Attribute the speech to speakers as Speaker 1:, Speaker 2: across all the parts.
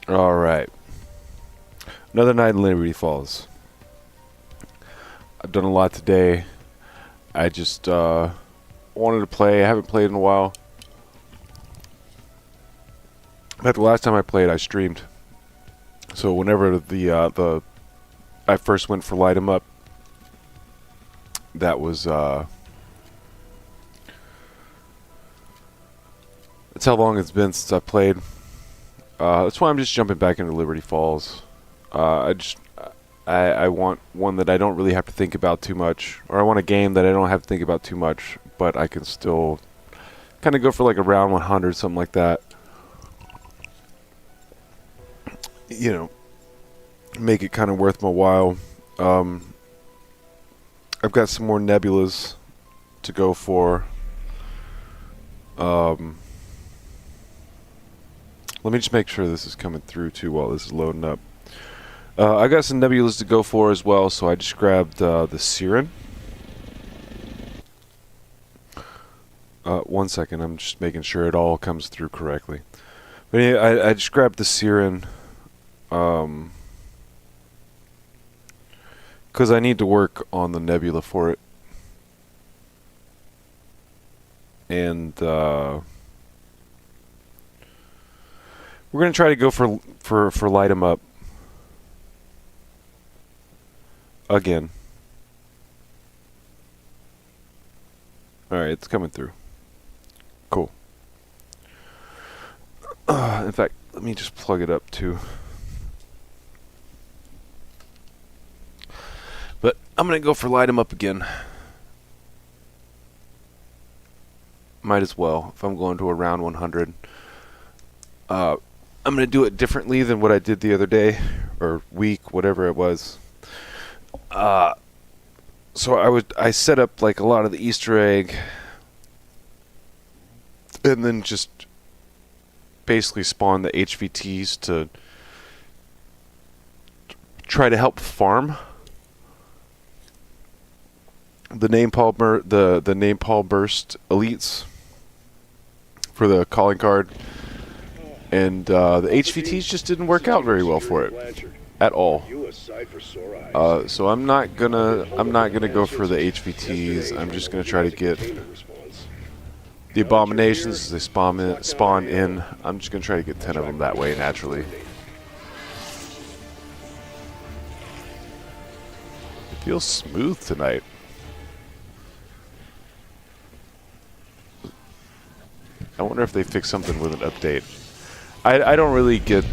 Speaker 1: All right. Another night in Liberty Falls. I've done a lot today. I just wanted to play. I haven't played in a while. But the last time I played, I streamed. So whenever the I first went for Light 'em Up, that was that's how long it's been since I played. That's why I'm just jumping back into Liberty Falls. I want one that I don't really have to think about too much, or I want a game that I don't have to think about too much, but I can still kind of go for like a round 100, something like that. You know, make it kind of worth my while. I've got some more nebulas to go for. Let me just make sure this is coming through too while this is loading up. I got some nebulas to go for as well, so I just grabbed the Siren. 1 second, I'm just making sure it all comes through correctly. But anyway, I just grabbed the Siren because I need to work on the nebula for it. And we're going to try to go for Light 'em Up again. Alright, it's coming through. Cool. In fact, let me just plug it up too. But I'm going to go for Light 'em Up again. Might as well, if I'm going to a round 100. I'm going to do it differently than what I did the other day, or week, whatever it was. So I set up like a lot of the Easter egg, and then just basically spawn the HVTs to try to help farm the Napalm Burst elites for the calling card, and the HVTs just didn't work out very well for it at all. So I'm not gonna go for the HVTs. I'm just gonna try to get the abominations as they spawn in. I'm just gonna try to get 10 of them that way naturally. It feels smooth tonight. I wonder if they fixed something with an update. I don't really get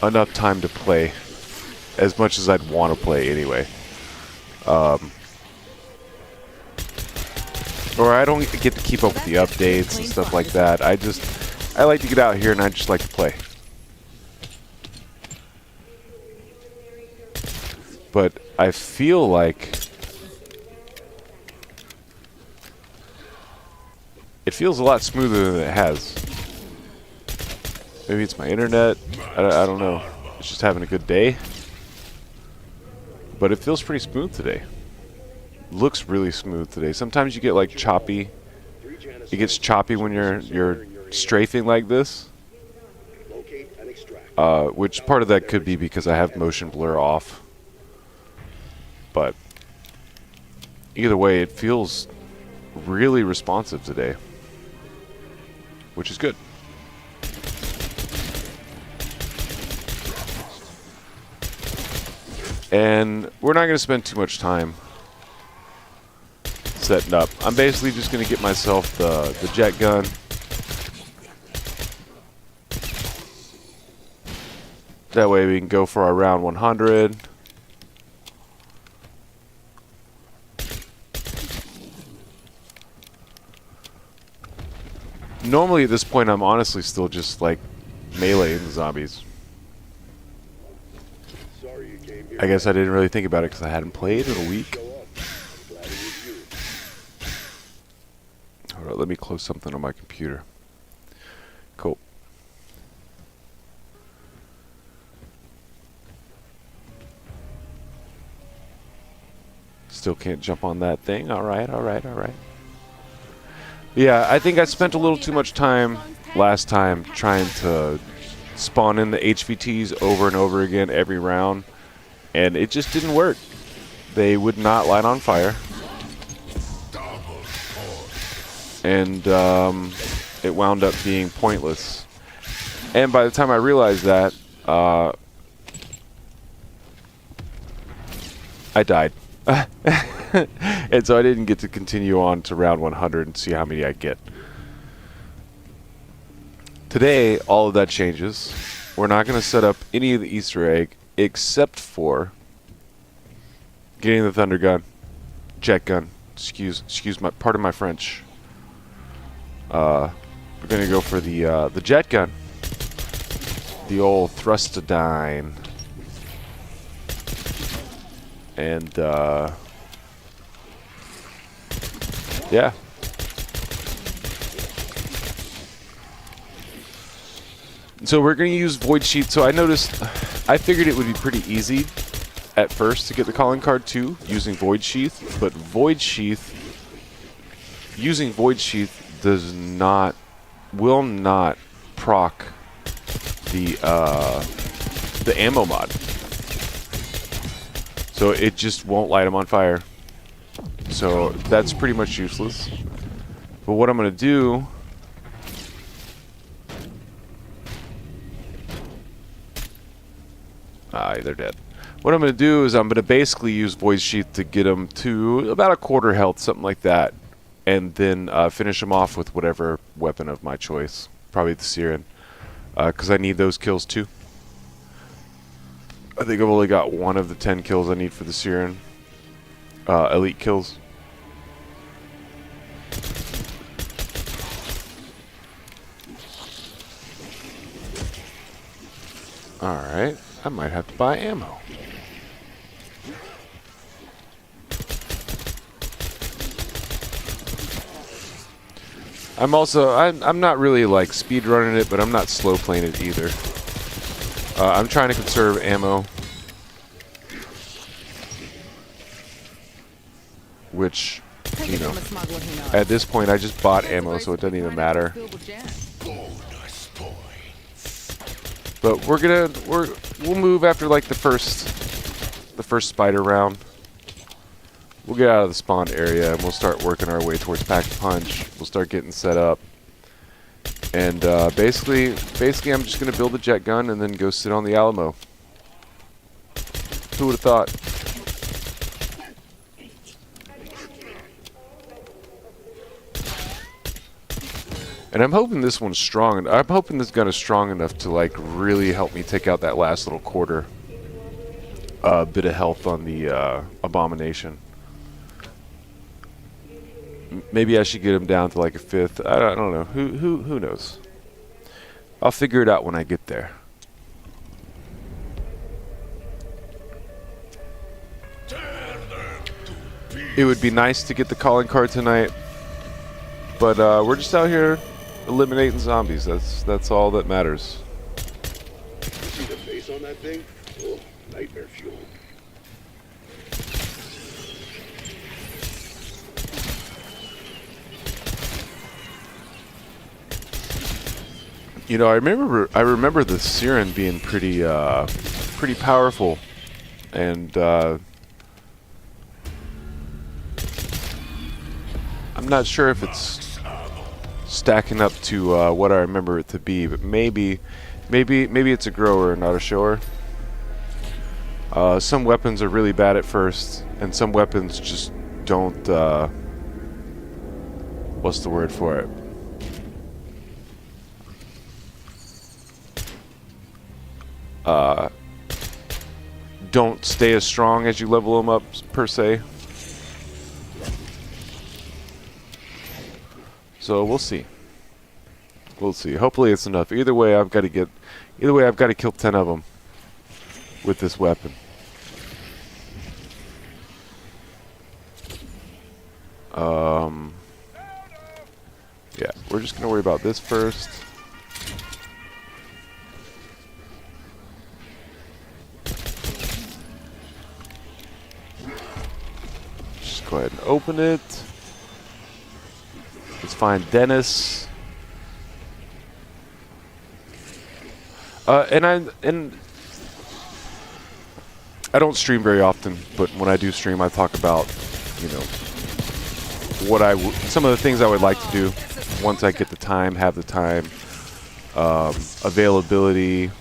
Speaker 1: enough time to play as much as I'd want to play anyway. Or I don't get to keep up with the updates and stuff like that. I like to get out here and I just like to play. But I feel like it feels a lot smoother than it has. Maybe it's my internet. I don't know. It's just having a good day. But it feels pretty smooth today. Looks really smooth today. Sometimes you get like choppy. It gets choppy when you're strafing like this. Which part of that could be because I have motion blur off. But either way, it feels really responsive today, which is good. And we're not going to spend too much time setting up. I'm basically just going to get myself the jet gun. That way we can go for our round 100. Normally at this point I'm honestly still just like meleeing the zombies. I guess I didn't really think about it because I hadn't played in a week. Alright, let me close something on my computer. Cool. Still can't jump on that thing. Alright. Yeah, I think I spent a little too much time last time trying to spawn in the HVTs over and over again every round, and it just didn't work. They would not light on fire, and it wound up being pointless. And by the time I realized that, I died. And so I didn't get to continue on to round 100 and see how many I get. Today, all of that changes. We're not going to set up any of the Easter egg except for getting the thunder gun, jet gun. Excuse my, pardon my French. We're going to go for the jet gun, the old Thrustodyne, and yeah. So we're going to use Void Sheath. So I figured it would be pretty easy at first to get the calling card too, using Void Sheath. But using Void Sheath will not proc the ammo mod. So it just won't light them on fire. So that's pretty much useless. But what I'm going to do... they're dead. What I'm going to do is I'm going to basically use Void Sheath to get them to about a quarter health, something like that. And then finish them off with whatever weapon of my choice. Probably the Siren. Because I need those kills too. I think I've only got one of the 10 kills I need for the Siren. Elite kills. Alright, I might have to buy ammo. I'm not really like speed running it, but I'm not slow playing it either. I'm trying to conserve ammo, which, you know, at this point I just bought ammo, so it doesn't even matter. But we'll move after like the first spider round. We'll get out of the spawn area and we'll start working our way towards Pack-a-Punch. We'll start getting set up. And basically I'm just going to build a jet gun and then go sit on the Alamo. Who would have thought? And I'm hoping this one's strong. And I'm hoping this gun is strong enough to like really help me take out that last little quarter bit of health on the Abomination. Maybe I should get him down to like a fifth. I don't know. Who knows? I'll figure it out when I get there. It would be nice to get the calling card tonight, but we're just out here eliminating zombies. That's all that matters.
Speaker 2: See the face on that thing? Oh, nightmare fuel.
Speaker 1: You know, I remember the Siren being pretty powerful, and I'm not sure if it's stacking up to what I remember it to be, but maybe it's a grower, not a shower. Some weapons are really bad at first, and some weapons just don't. What's the word for it? Don't stay as strong as you level them up, per se. So we'll see. We'll see. Hopefully it's enough. Either way, I've got to kill 10 of them with this weapon. Yeah, we're just gonna worry about this first. Go ahead and open it. Let's find Dennis. And I don't stream very often, but when I do stream, I talk about, you know, some of the things I would like to do once I get the time, have the time, availability,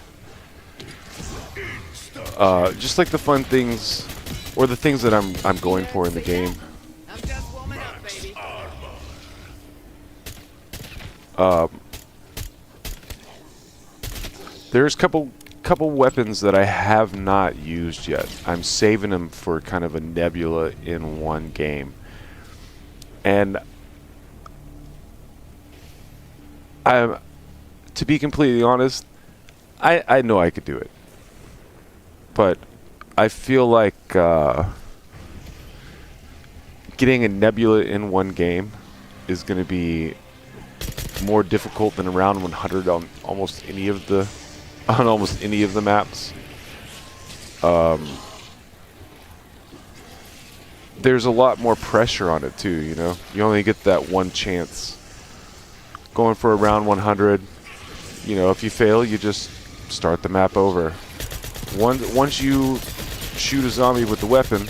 Speaker 1: just like the fun things or the things that I'm going for in the game.
Speaker 3: I'm just warming up, baby.
Speaker 1: There's a couple weapons that I have not used yet. I'm saving them for kind of a nebula in one game. And to be completely honest, I know I could do it. But I feel like getting a nebula in one game is going to be more difficult than around 100 on almost any of the maps. There's a lot more pressure on it too, you know. You only get that one chance. Going for around 100, you know, if you fail, you just start the map over. Once you shoot a zombie with the weapon,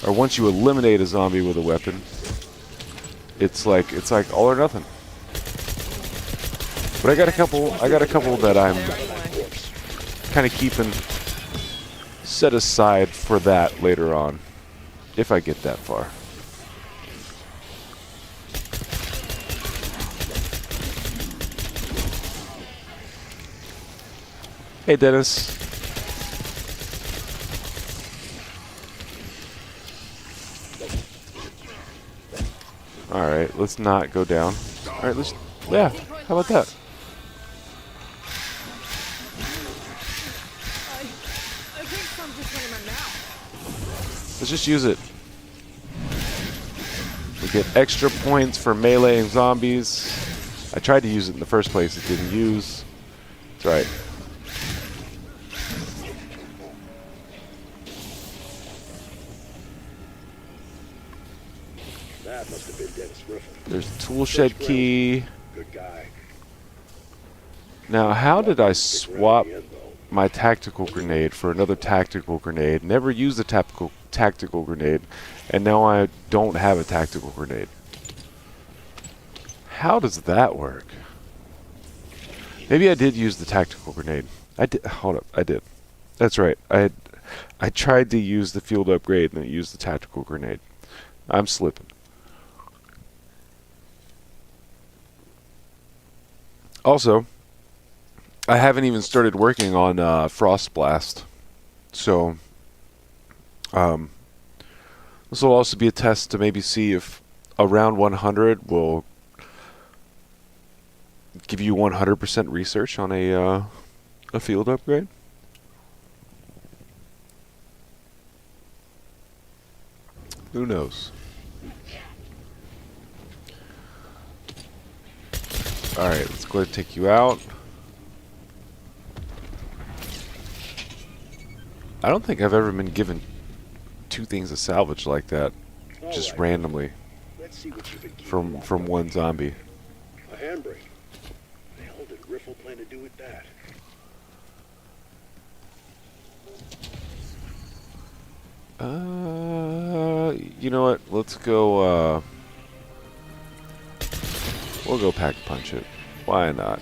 Speaker 1: or once you eliminate a zombie with a weapon, it's like all or nothing. But I got a couple that I'm kind of keeping set aside for that later on, if I get that far. Hey, Dennis. All right, let's not go down. All right, yeah, how about that?
Speaker 3: I think some just went in my mouth.
Speaker 1: Let's just use it. We get extra points for meleeing zombies. I tried to use it in the first place. It didn't use. That's right.
Speaker 2: That must have been Dennis Riffle.
Speaker 1: There's a tool shed key.
Speaker 2: Good guy.
Speaker 1: Now, how did I
Speaker 2: Stick around
Speaker 1: swap
Speaker 2: the end, though.
Speaker 1: my tactical grenade for another tactical grenade? Never used a tactical grenade, and now I don't have a tactical grenade. How does that work? Maybe I did use the tactical grenade. I did. Hold up, I did. That's right. I tried to use the field upgrade and then used the tactical grenade. I'm slipping. Also, I haven't even started working on Frost Blast, so this will also be a test to maybe see if around 100 will give you 100% research on a field upgrade. Who knows? Alright, let's go ahead and take you out. I don't think I've ever been given two things to salvage like that, just
Speaker 2: Alright.
Speaker 1: randomly,
Speaker 2: Let's see what you've been keeping
Speaker 1: from one zombie.
Speaker 2: A handbrake. What the hell did Riffle plan to do with that?
Speaker 1: You know what? Let's go, we'll go pack punch it. Why not?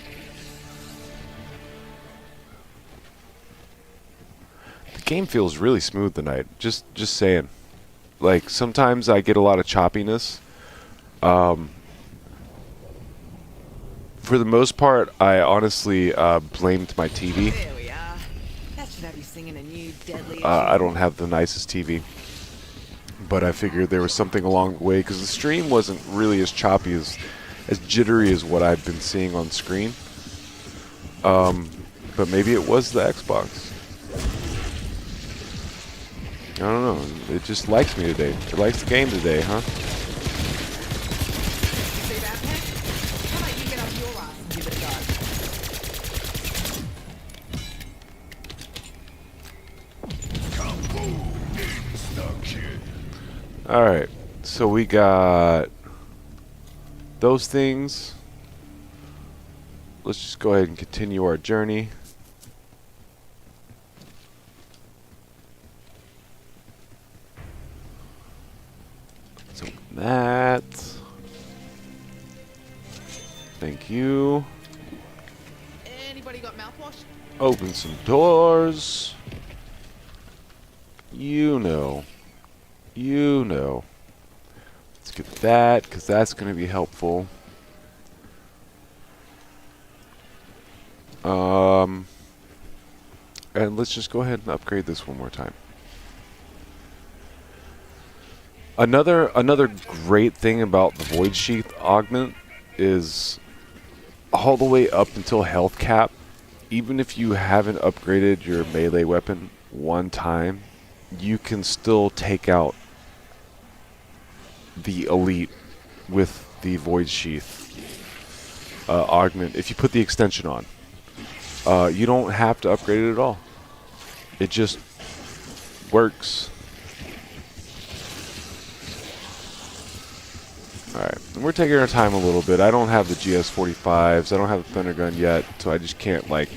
Speaker 1: The game feels really smooth tonight. Just saying. Like, sometimes I get a lot of choppiness. For the most part, I honestly blamed my TV.
Speaker 3: There we are. That should have you singing a new deadly.
Speaker 1: I don't have the nicest TV. But I figured there was something along the way, because the stream wasn't really as choppy, as jittery as what I've been seeing on screen. But maybe it was the Xbox. I don't know. It just likes me today. It likes the game today, huh?
Speaker 3: See that, Nick? How about you get off your ass and give it a go?
Speaker 1: Alright. So we got those things. let's just go ahead and continue our journey. So that. Thank you.
Speaker 3: Anybody got mouthwash?
Speaker 1: Open some doors. You know. You know. Let's get that, because that's going to be helpful. And let's just go ahead and upgrade this one more time. Another great thing about the Void Sheath augment is all the way up until health cap. Even if you haven't upgraded your melee weapon one time, you can still take out the elite with the Void Sheath augment if you put the extension on. You don't have to upgrade it at all. It just works. Alright, and we're taking our time a little bit. I don't have the GS-45s. I don't have the Thunder Gun yet, so I just can't, like,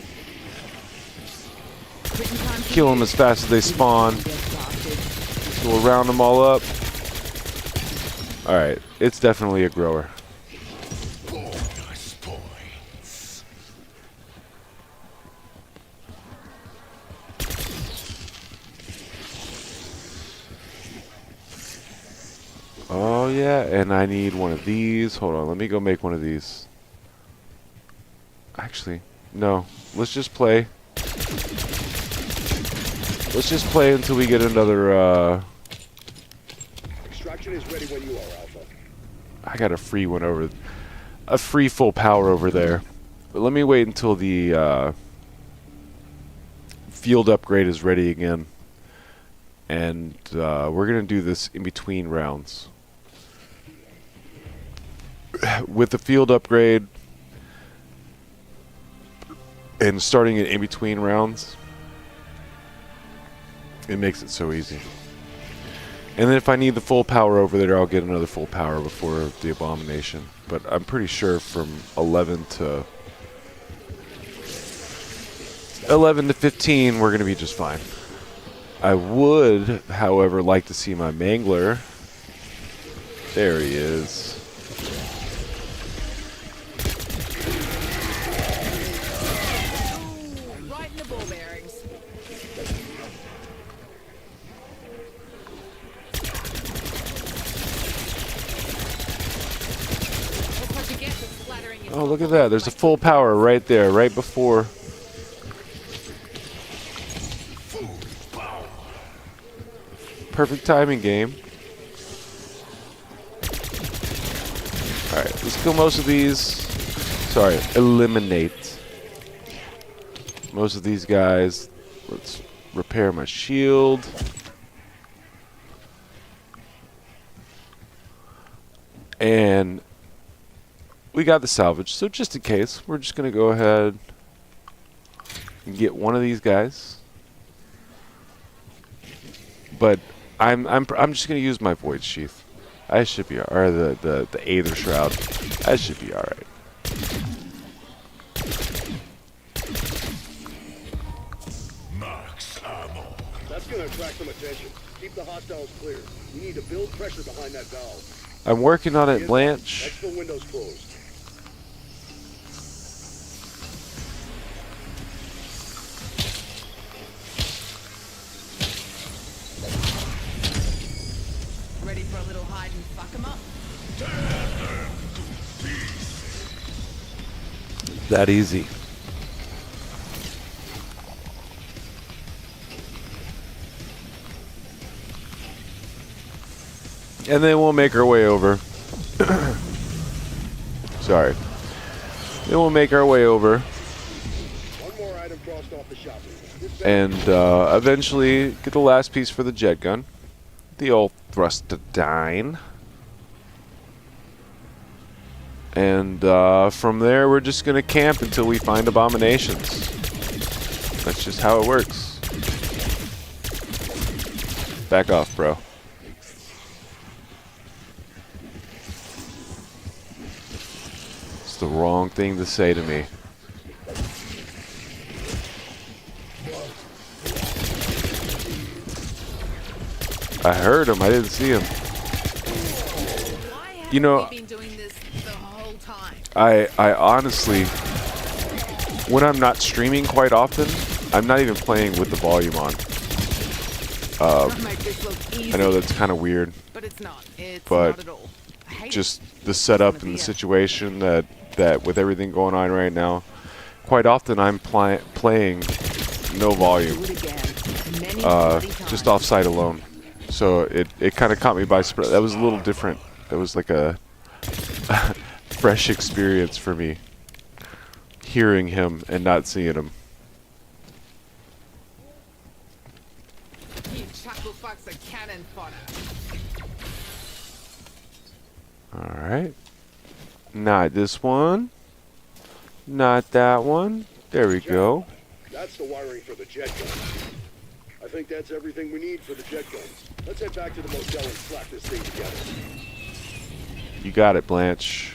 Speaker 1: kill them as fast as they spawn. So we'll round them all up. Alright, it's definitely a grower. Oh yeah, and I need one of these. Hold on, let me go make one of these. Actually, no. Let's just play. Let's just play until we get another,
Speaker 2: Extraction is ready when you are, Alpha.
Speaker 1: I got a free one over... A free full power over there. But let me wait until the, field upgrade is ready again. And, we're gonna do this in between rounds. With the field upgrade and starting it in between rounds, it makes it so easy. And then if I need the full power over there, I'll get another full power before the Abomination. But I'm pretty sure from 11 to 15, we're going to be just fine. I would, however, like to see my Mangler. There he is.
Speaker 3: Right in the ball bearings. That's what you get for splattering your
Speaker 1: Oh, look at that. There's a full power right there, right before. Perfect timing game. Alright, let's kill most of these. Sorry, eliminate most of these guys. Let's repair my shield. And we got the salvage, so just in case, we're just gonna go ahead and get one of these guys. But I'm just gonna use my Void Sheath. I should be, or the Aether Shroud. I should be all right.
Speaker 2: Max ammo. That's gonna attract some attention. Keep the hostiles clear. We need to build pressure behind that valve.
Speaker 1: I'm working on it, Blanche.
Speaker 2: Next, the window's closed.
Speaker 3: Ready for a little hide and fuck 'em up?
Speaker 1: That easy. And then we'll make our way over. Sorry. Then we'll make our way over.
Speaker 2: One more item crossed off the shopping list.
Speaker 1: And eventually get the last piece for the jet gun. The old Thrustodyne. And from there, we're just going to camp until we find abominations. That's just how it works. Back off, bro. It's the wrong thing to say to me. I heard him. I didn't see him.
Speaker 3: Why haven't
Speaker 1: You know,
Speaker 3: we been doing this the whole time?
Speaker 1: I honestly, when I'm not streaming quite often, I'm not even playing with the volume on.
Speaker 3: Trying to make this look easy,
Speaker 1: I know that's kind of weird,
Speaker 3: but it's not. It's
Speaker 1: but
Speaker 3: not at all. I hate
Speaker 1: just the setup and the situation that with everything going on right now, quite often I'm playing no volume,
Speaker 3: Do it again. Many bloody
Speaker 1: just
Speaker 3: times.
Speaker 1: offsite alone. So it kind of caught me by surprise. That was a little different. That was like a fresh experience for me, hearing him and not seeing him.
Speaker 3: You chuckle fucks are cannon fodder.
Speaker 1: All right, not this one, not that one. There we go.
Speaker 2: That's the wiring for the jet gun. I think that's everything we need for the jet guns. Let's head back to the motel and slap this thing together.
Speaker 1: You got it, Blanche.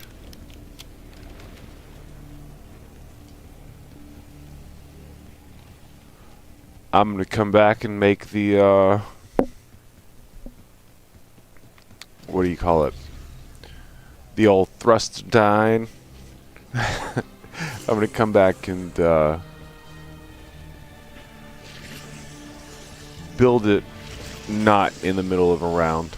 Speaker 1: I'm gonna come back and make the what do you call it? The old thrusterdine. I'm gonna come back and build it not in the middle of a round.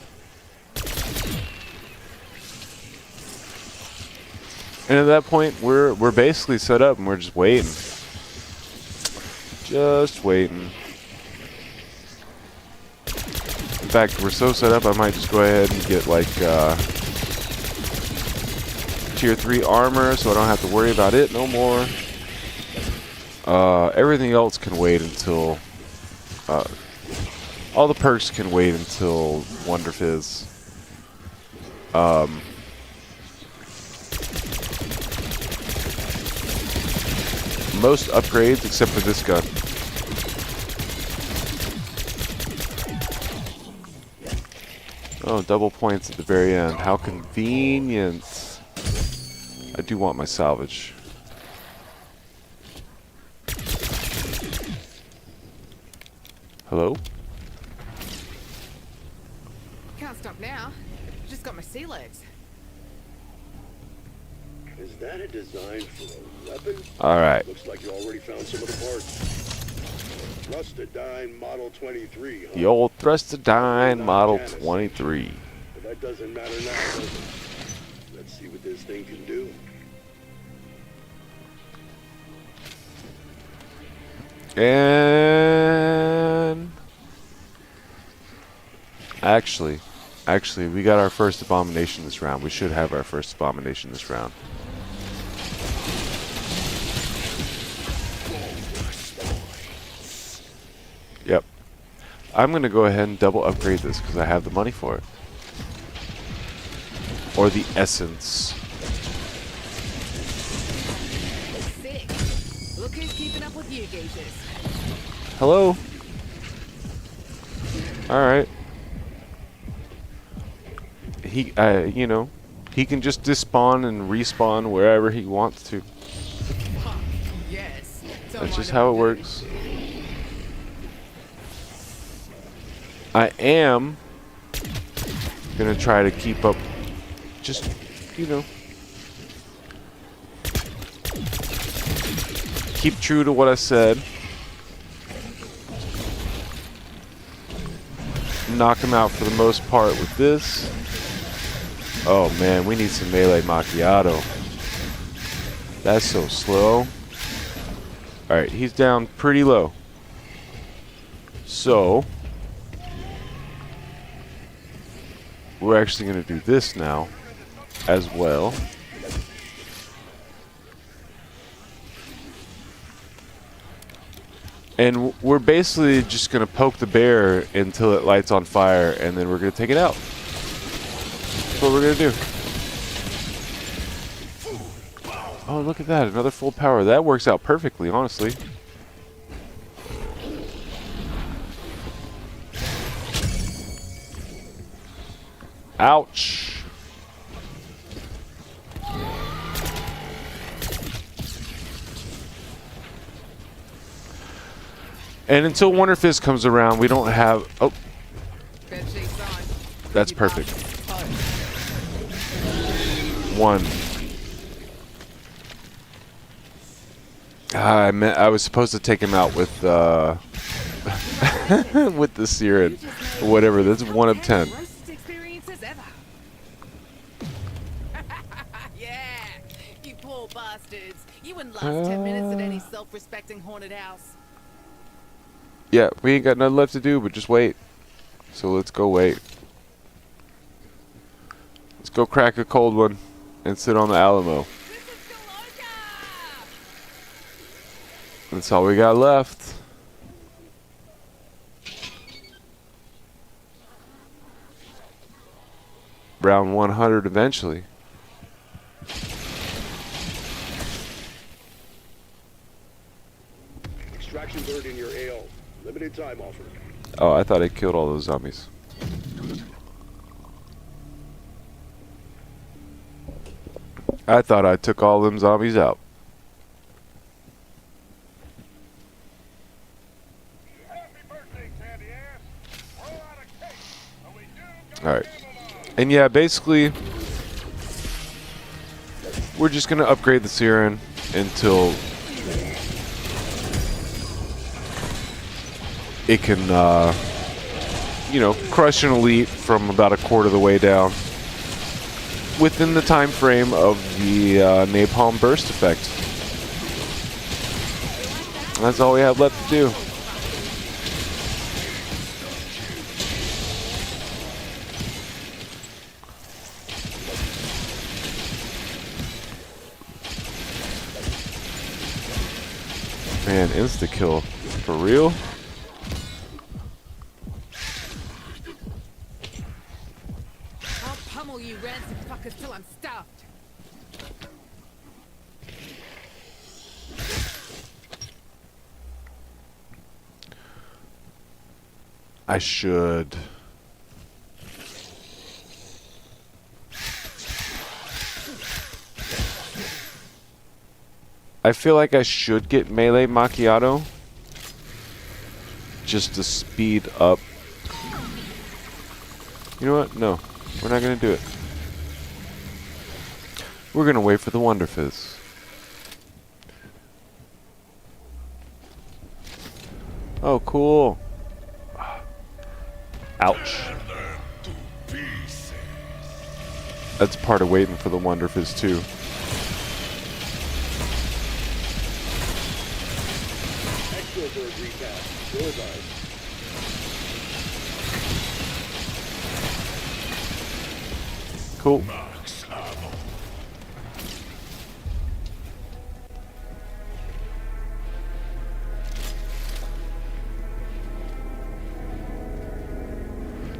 Speaker 1: And at that point, we're basically set up and we're just waiting. Just waiting. In fact, we're so set up, I might just go ahead and get like tier 3 armor so I don't have to worry about it no more. Everything else can wait until... all the perks can wait until Wonder Fizz. Most upgrades except for this gun. Oh, double points at the very end. How convenient. I do want my salvage. Hello?
Speaker 3: Can't stop now. Just got my sea legs.
Speaker 2: Is that a design for a weapon?
Speaker 1: Alright.
Speaker 2: Looks like you already found some of the parts. Rustadine Model 23, huh?
Speaker 1: The old Thrustadine Model 23.
Speaker 2: But that doesn't matter now, does it? Let's see what this thing can do.
Speaker 1: And... Actually, we got our first abomination this round. We should have our first abomination this round. Yep. I'm going to go ahead and double upgrade this because I have the money for it. Or the essence.
Speaker 3: Sick. Look who's keeping up with you geezers.
Speaker 1: Hello? Alright. He, you know, he can just despawn and respawn wherever he wants to.
Speaker 3: Fuck, yes. Don't
Speaker 1: That's just
Speaker 3: mind
Speaker 1: how it
Speaker 3: if I do.
Speaker 1: works. I am gonna try to keep up, just, you know, keep true to what I said. Knock him out for the most part with this. Oh man, we need some melee macchiato. That's so slow. Alright, he's down pretty low. So, we're actually going to do this now as well. And we're basically just going to poke the bear until it lights on fire, and then we're going to take it out. That's what we're going to do. Oh, look at that. Another full power. That works out perfectly, honestly. Ouch. And until Wonder Fizz comes around, we don't have... Oh,
Speaker 3: Bet she
Speaker 1: That's perfect. 1. I was supposed to take him out with with the Siren, or whatever. That's 1 of 10.
Speaker 3: Worst experiences ever. Yeah, you poor bastards. You wouldn't last 10 minutes at any self-respecting haunted house.
Speaker 1: Yeah, we ain't got nothing left to do but just wait. So let's go wait. Let's go crack a cold one and sit on the Alamo. That's all we got left. Round 100 eventually.
Speaker 2: Extraction bird in your AO. Limited time offer.
Speaker 1: Oh, I thought I killed all those zombies. I thought I took all them zombies out. Alright. And yeah, basically, we're just going to upgrade the Siren until it can, you know, crush an elite from about a quarter of the way down within the time frame of the napalm burst effect. That's all we have left to do. Man, insta-kill. For real?
Speaker 3: I'll pummel you rancid fuckers till I'm stuffed.
Speaker 1: I should. I feel like I should get melee macchiato just to speed up. You know what? No, we're not gonna do it. We're gonna wait for the Wonder Fizz. Oh, cool. Ouch. That's part of waiting for the Wonder Fizz too.
Speaker 2: Extrovert recap. Bullseye.
Speaker 1: Cool.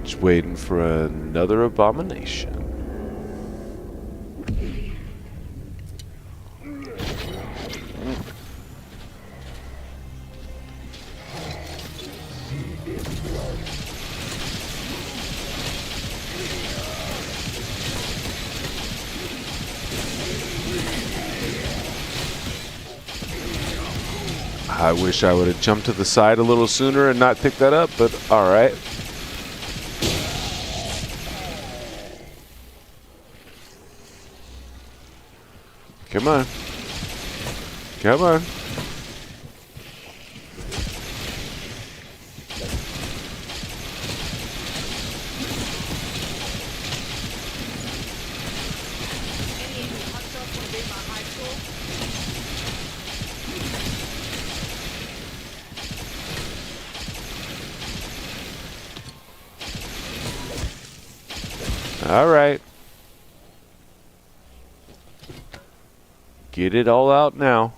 Speaker 1: Just waiting for another abomination. I wish I would have jumped to the side a little sooner and not picked that up, but alright. Come on. Come on.
Speaker 3: Any of you hot shots want to be in my high school?
Speaker 1: Alright. Get it all out now.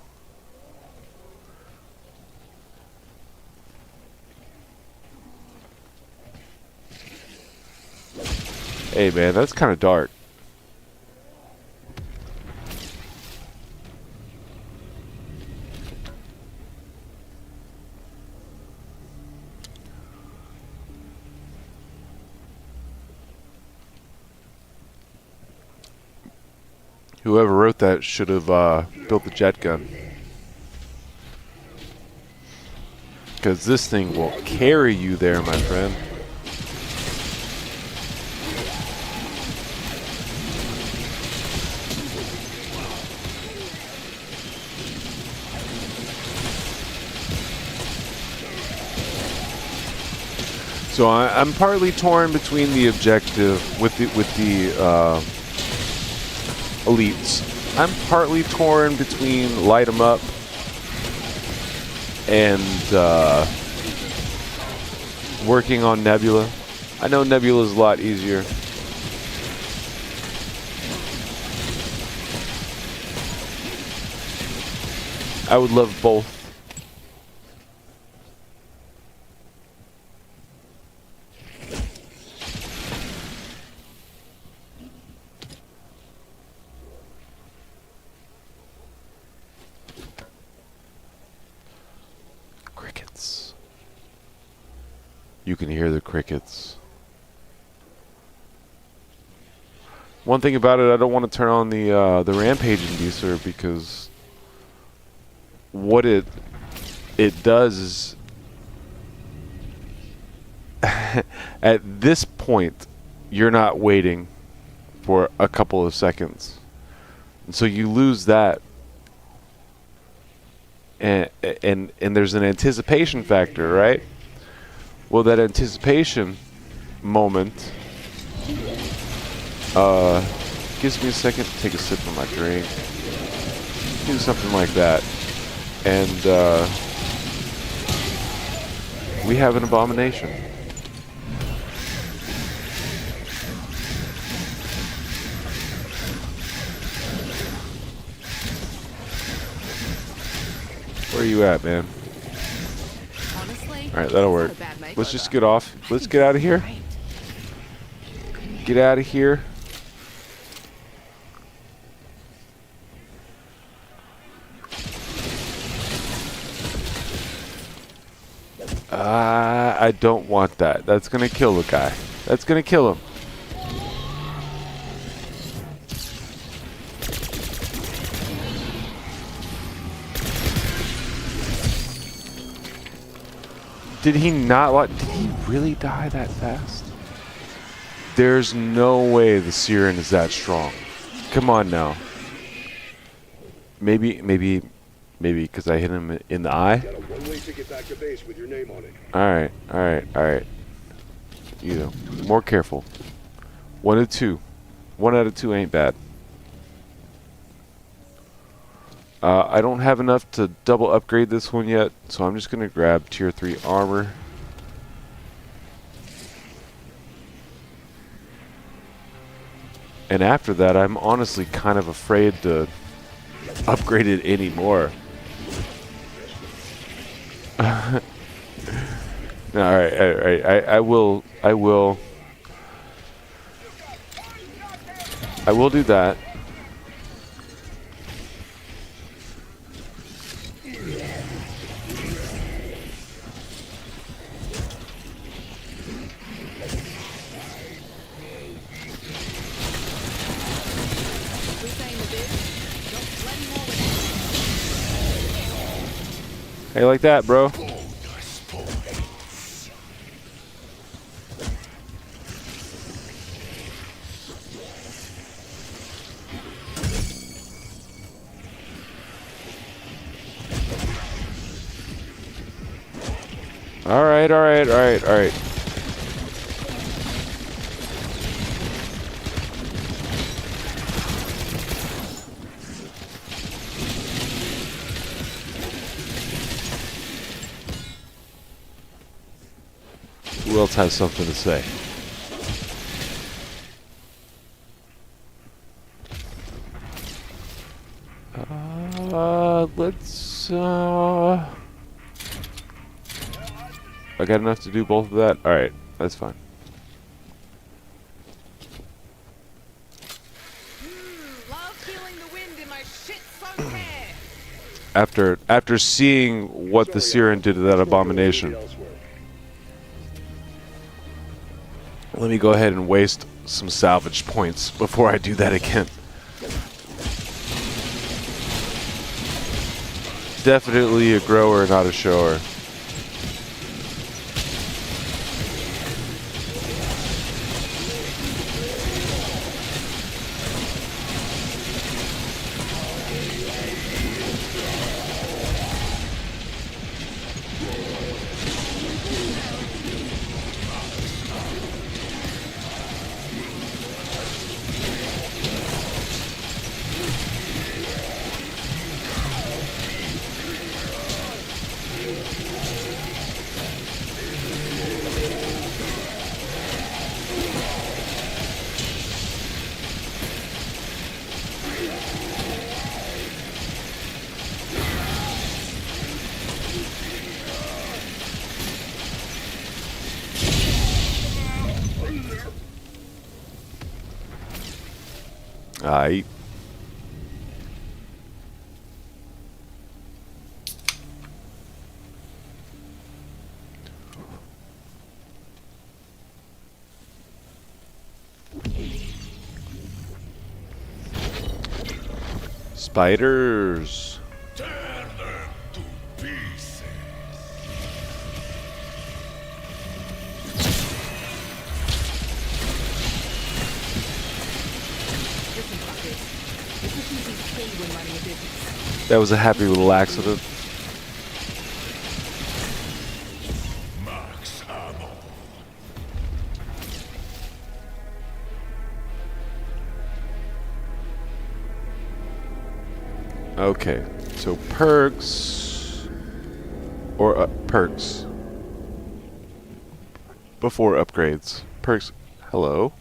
Speaker 1: Hey man, that's kind of dark. Whoever wrote that should have built the jet gun. Because this thing will carry you there, my friend. So I'm partly torn between the objective with the elites. I'm partly torn between light 'em up and working on Nebula. I know Nebula's a lot easier. I would love both. Crickets. You can hear the crickets. One thing about it, I don't want to turn on the rampage inducer because what it does is at this point you're not waiting for a couple of seconds, and so you lose that, and there's an anticipation factor, right? Well, that anticipation moment gives me a second to take a sip of my drink, do something like that. And we have an abomination. Where are you at, man?
Speaker 3: Honestly,
Speaker 1: All right, that'll work. Let's just get off. Let's get out of here. Get out of here. I don't want that. That's gonna kill the guy. That's gonna kill him. Did he not? Did he really die that fast? There's no way the Siren is that strong. Come on now. Maybe because I hit him in the eye.
Speaker 2: Got a one-way ticket back to base with your name on it.
Speaker 1: All right. You know, more careful. 1 out of 2. 1 out of 2 ain't bad. I don't have enough to double upgrade this one yet, so I'm just gonna grab tier 3 armor. And after that, I'm honestly kind of afraid to upgrade it anymore. All right. I will do that. How you like that, bro? All right. Who else has something to say? Let's I got enough to do both of that? Alright, that's fine.
Speaker 3: Love feeling the wind in my shit-soaked hair.
Speaker 1: After seeing what the Siren did to that abomination, let me go ahead and waste some salvage points before I do that again. Definitely a grower, not a shower. Aight. Spiders.
Speaker 4: Tear them to pieces.
Speaker 3: Listen, fuckers. This is easy key when running a business.
Speaker 1: That was a happy little accident.
Speaker 4: Max ammo.
Speaker 1: Okay, so perks or perks before upgrades. Perks. Hello.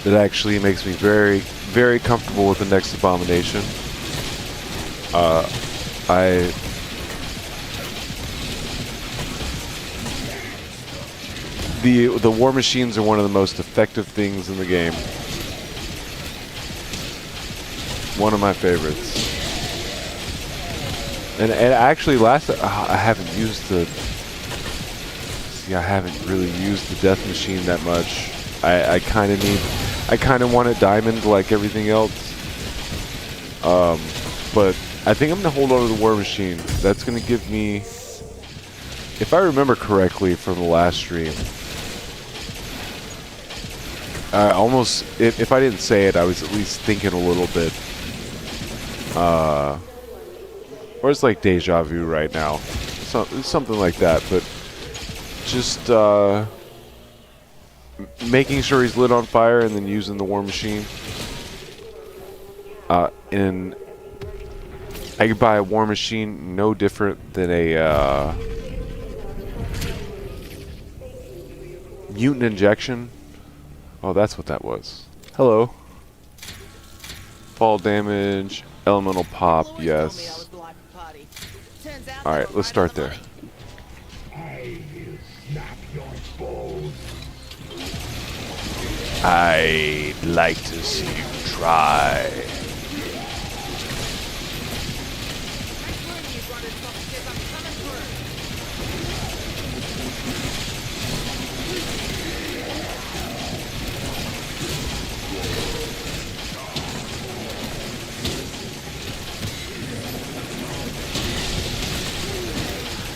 Speaker 1: It actually makes me very, very comfortable with the next abomination. I the war machines are one of the most effective things in the game. One of my favorites. And actually, I haven't used the. See, I haven't really used the death machine that much. I kind of need. I kind of want a diamond like everything else. But I think I'm gonna hold on to the war machine. That's gonna give me. If I remember correctly from the last stream. Almost, if I didn't say it, I was at least thinking a little bit. Or it's like deja vu right now. Something like that, but just making sure he's lit on fire and then using the war machine. And I could buy a war machine no different than a mutant injection. Oh, that's what that was. Hello. Fall damage, elemental pop,
Speaker 3: Louis told me I was
Speaker 1: yes.
Speaker 3: the life of the party. Turns out
Speaker 1: All
Speaker 3: they
Speaker 1: right,
Speaker 3: were
Speaker 1: let's
Speaker 3: right
Speaker 1: start
Speaker 3: on the
Speaker 1: there.
Speaker 3: money.
Speaker 4: I will snap your balls.
Speaker 1: I'd like to see you try.
Speaker 3: Right through you, brothers, sausages. I'm coming through.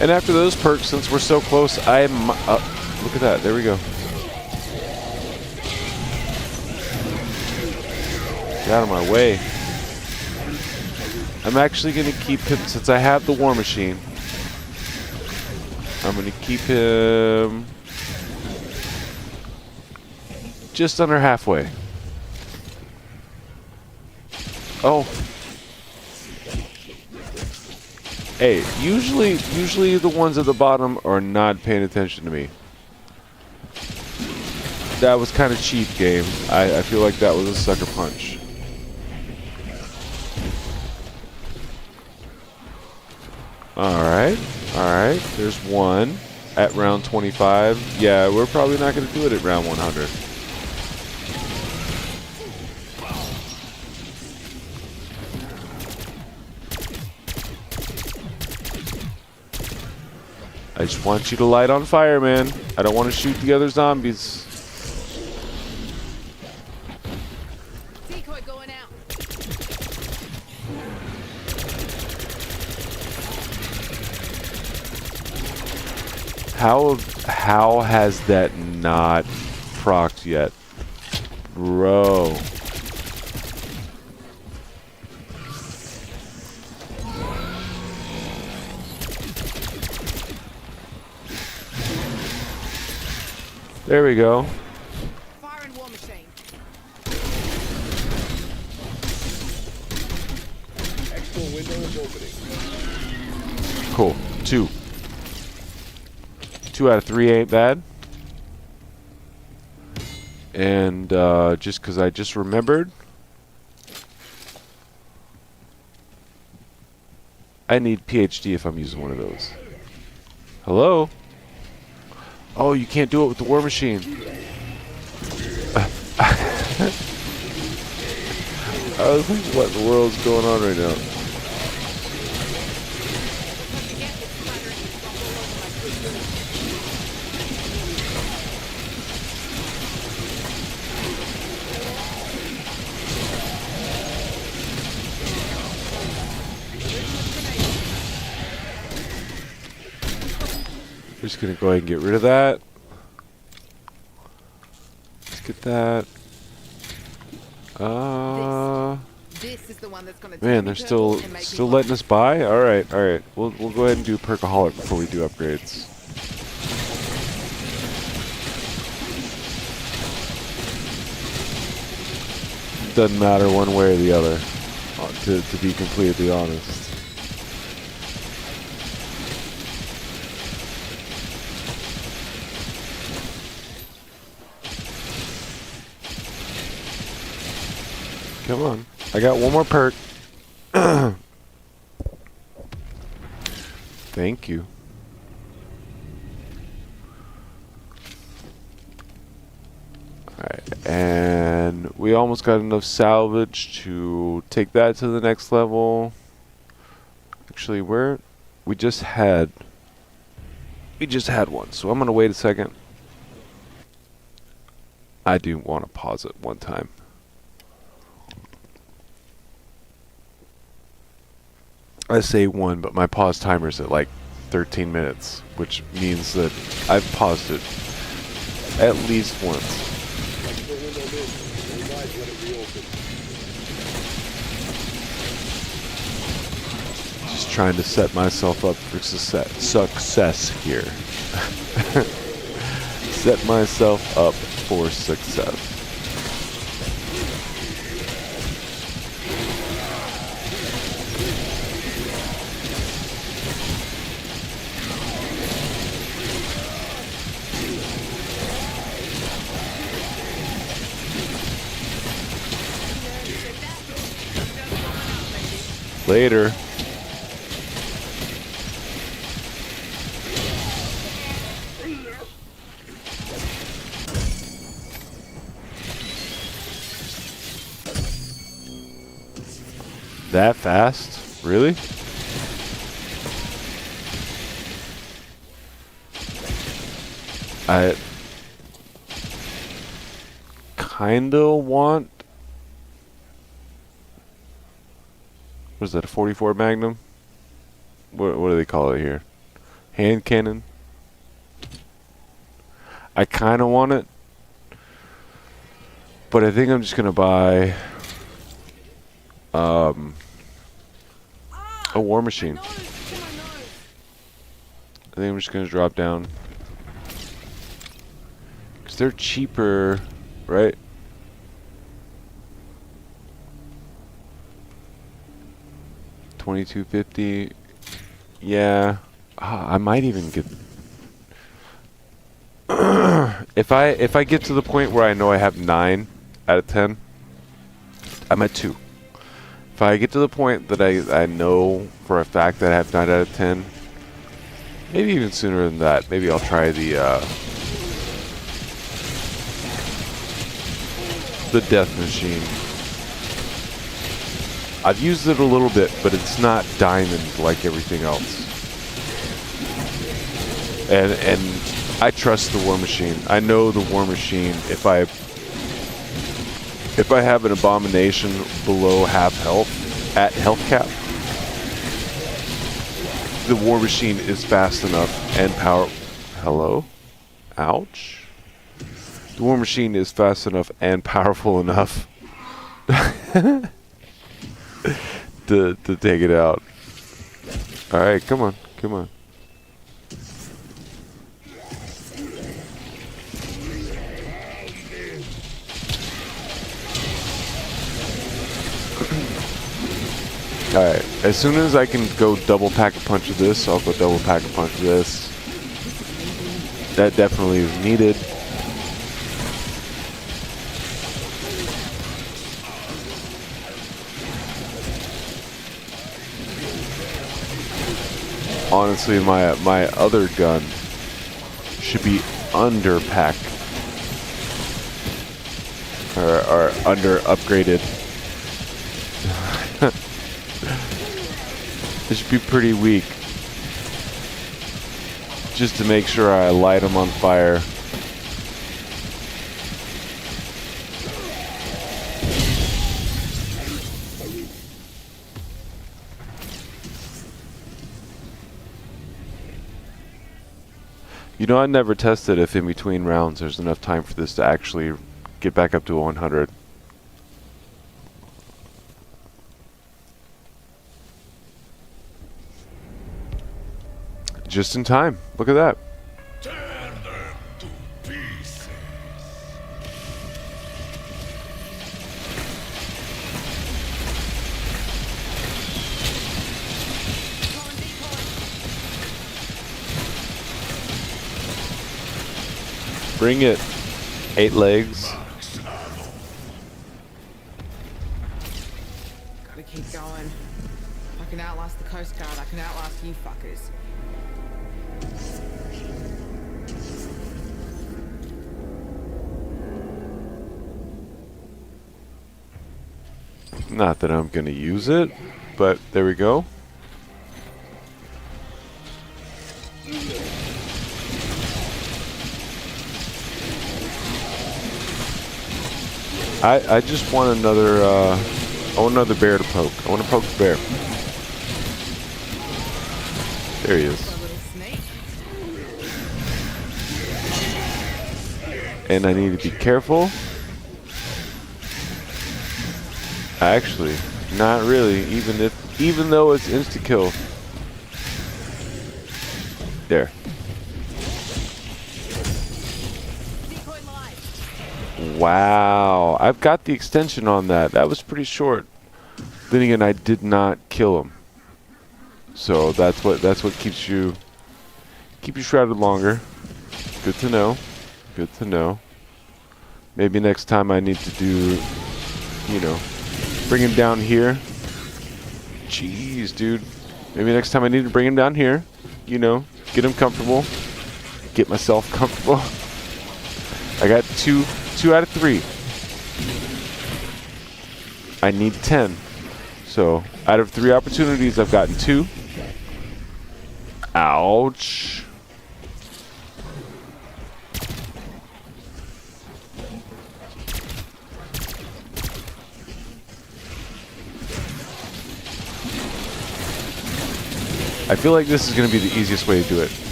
Speaker 1: And after those perks, since we're so close, I'm... look at that. There we go. Get out of my way. I'm actually going to keep him, since I have the war machine, I'm going to keep him just under halfway. Oh. Hey, usually the ones at the bottom are not paying attention to me. That was kind of cheap, game. I feel like that was a sucker punch. Alright, there's one at round 25. Yeah, we're probably not going to do it at round 100. I just want you to light on fire, man. I don't want to shoot the other zombies.
Speaker 3: Decoy going out.
Speaker 1: How has that not procced yet? Bro. There we go.
Speaker 3: Firing war machine.
Speaker 2: Expo window is opening.
Speaker 1: Cool. 2. 2 out of 3 ain't bad. And just because I just remembered, I need PhD if I'm using one of those. Hello? Oh, you can't do it with the war machine. I was like, what in the world is going on right now? We're just gonna go ahead and get rid of that. Let's get that.
Speaker 3: This is the one that's gonna
Speaker 1: Man,
Speaker 3: turn
Speaker 1: they're
Speaker 3: me
Speaker 1: still
Speaker 3: purple and make me
Speaker 1: still
Speaker 3: want-
Speaker 1: letting us buy. All right. We'll go ahead and do Perkaholic before we do upgrades. Doesn't matter one way or the other, to be completely honest. Come on. I got one more perk. Thank you. Alright, and we almost got enough salvage to take that to the next level. Actually, we just had one, so I'm gonna wait a second. I do want to pause it one time. I say one, but my pause timer's at like 13 minutes, which means that I've paused it at least once.
Speaker 2: The window missed. Revive when it reopens.
Speaker 1: Just trying to set myself up for success here. Set myself up for success. Later. That fast? Really? I kinda want... What is that, a 44 Magnum? What do they call it here? Hand cannon? I kinda want it. But I think I'm just gonna buy... a war machine. I think I'm just gonna drop down. Cause they're cheaper, right? $22.50. Yeah. I might even get if I get to the point where I know I have 9 out of 10, I'm at 2. If I get to the point that I know for a fact that I have 9 out of 10, maybe even sooner than that, maybe I'll try the death machine. I've used it a little bit, but it's not diamond like everything else. And I trust the war machine. I know the war machine. If I have an abomination below half health, at health cap, the war machine is fast enough and Hello? Ouch. The war machine is fast enough and powerful enough to take it out. Alright, come on. Come on. Alright, as soon as I can go double pack a punch of this, I'll go double pack a punch of this. That definitely is needed. Honestly, my other gun should be underpack or under upgraded. It should be pretty weak. Just to make sure I light them on fire. You know, I never tested if in between rounds there's enough time for this to actually get back up to 100. Just in time. Look at that.
Speaker 4: Tear them to pieces.
Speaker 1: Bring it. 8 legs.
Speaker 3: Gotta keep going. If I can outlast the Coast Guard, I can outlast you fuckers.
Speaker 1: Not that I'm gonna use it, but there we go. I just want another I want another bear to poke. I want to poke the bear. There he is.
Speaker 3: A little snake.
Speaker 1: And I need to be careful. Actually, not really, even though it's insta kill. There.
Speaker 3: Decoy live.
Speaker 1: Wow, I've got the extension on that. That was pretty short. Then again, I did not kill him. So that's what keeps you shrouded longer. Good to know. Good to know. Maybe next time I need to do, you know, bring him down here. Jeez, dude. Maybe next time I need to bring him down here. You know, get him comfortable. Get myself comfortable. I got two out of 3. I need 10. So, out of 3 opportunities, I've gotten 2. Ouch. I feel like this is going to be the easiest way to do it.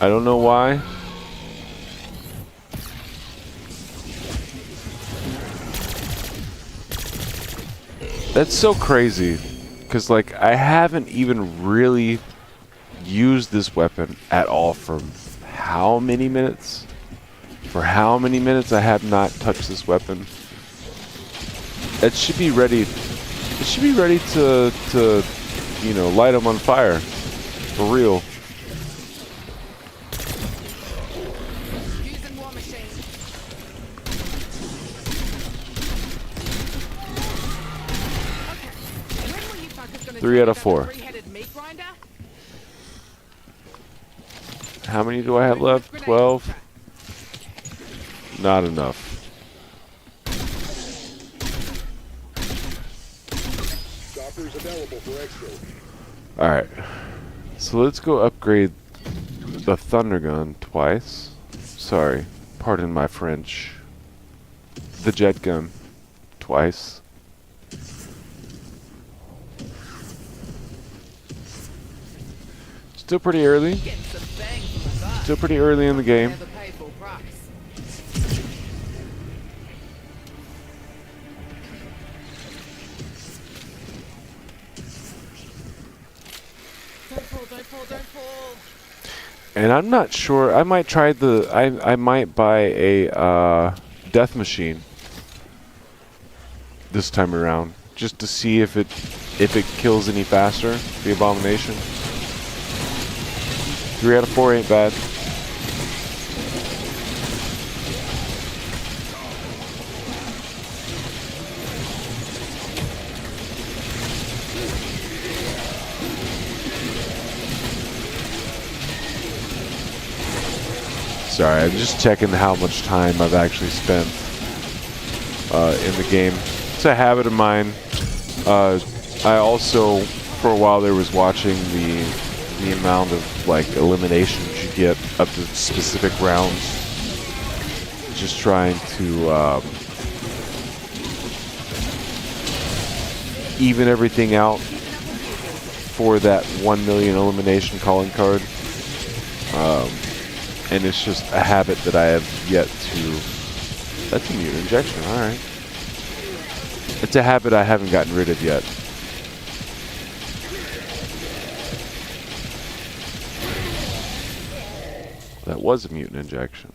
Speaker 1: I don't know why. That's so crazy. Because, like, I haven't even really used this weapon at all for how many minutes? For how many minutes I have not touched this weapon? It should be ready. It should be ready to you know, light them on fire. For real.
Speaker 3: Using war machine. Okay. When were you fuckers gonna
Speaker 1: 3 out of
Speaker 3: do that
Speaker 1: 4.
Speaker 3: 3-headed meat grinder?
Speaker 1: How many do I have left? 12. Not enough.
Speaker 2: Choppers available for exfil.
Speaker 1: Alright. So let's go upgrade the Thunder Gun twice. Sorry. Pardon my French. The Jet Gun twice. Still pretty early.
Speaker 3: Getting some bang for my buck.
Speaker 1: Still pretty early in the game.
Speaker 3: Never pay full price. Don't fall, don't fall, don't fall.
Speaker 1: And I'm not sure. I might try the. I might buy a death machine this time around, just to see if it kills any faster. The Abomination. 3 out of 4 ain't bad. Sorry, I'm just checking how much time I've actually spent in the game. It's a habit of mine. I also, for a while there, was watching the amount of like eliminations you get up to specific rounds. Just trying to even everything out for that 1 million elimination calling card. And it's just a habit that I have yet to... That's a mutant injection, alright. It's a habit I haven't gotten rid of yet. That was a mutant injection.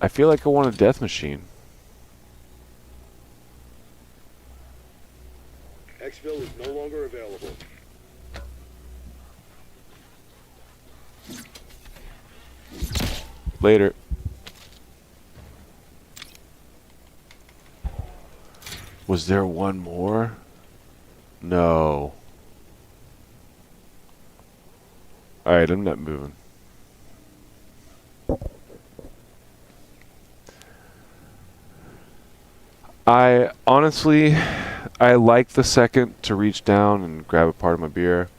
Speaker 1: I feel like I want a death machine.
Speaker 2: Exfil is no longer available.
Speaker 1: Later. Was there one more? No. Alright, I'm not moving. I honestly, I like the second to reach down and grab a part of my beer.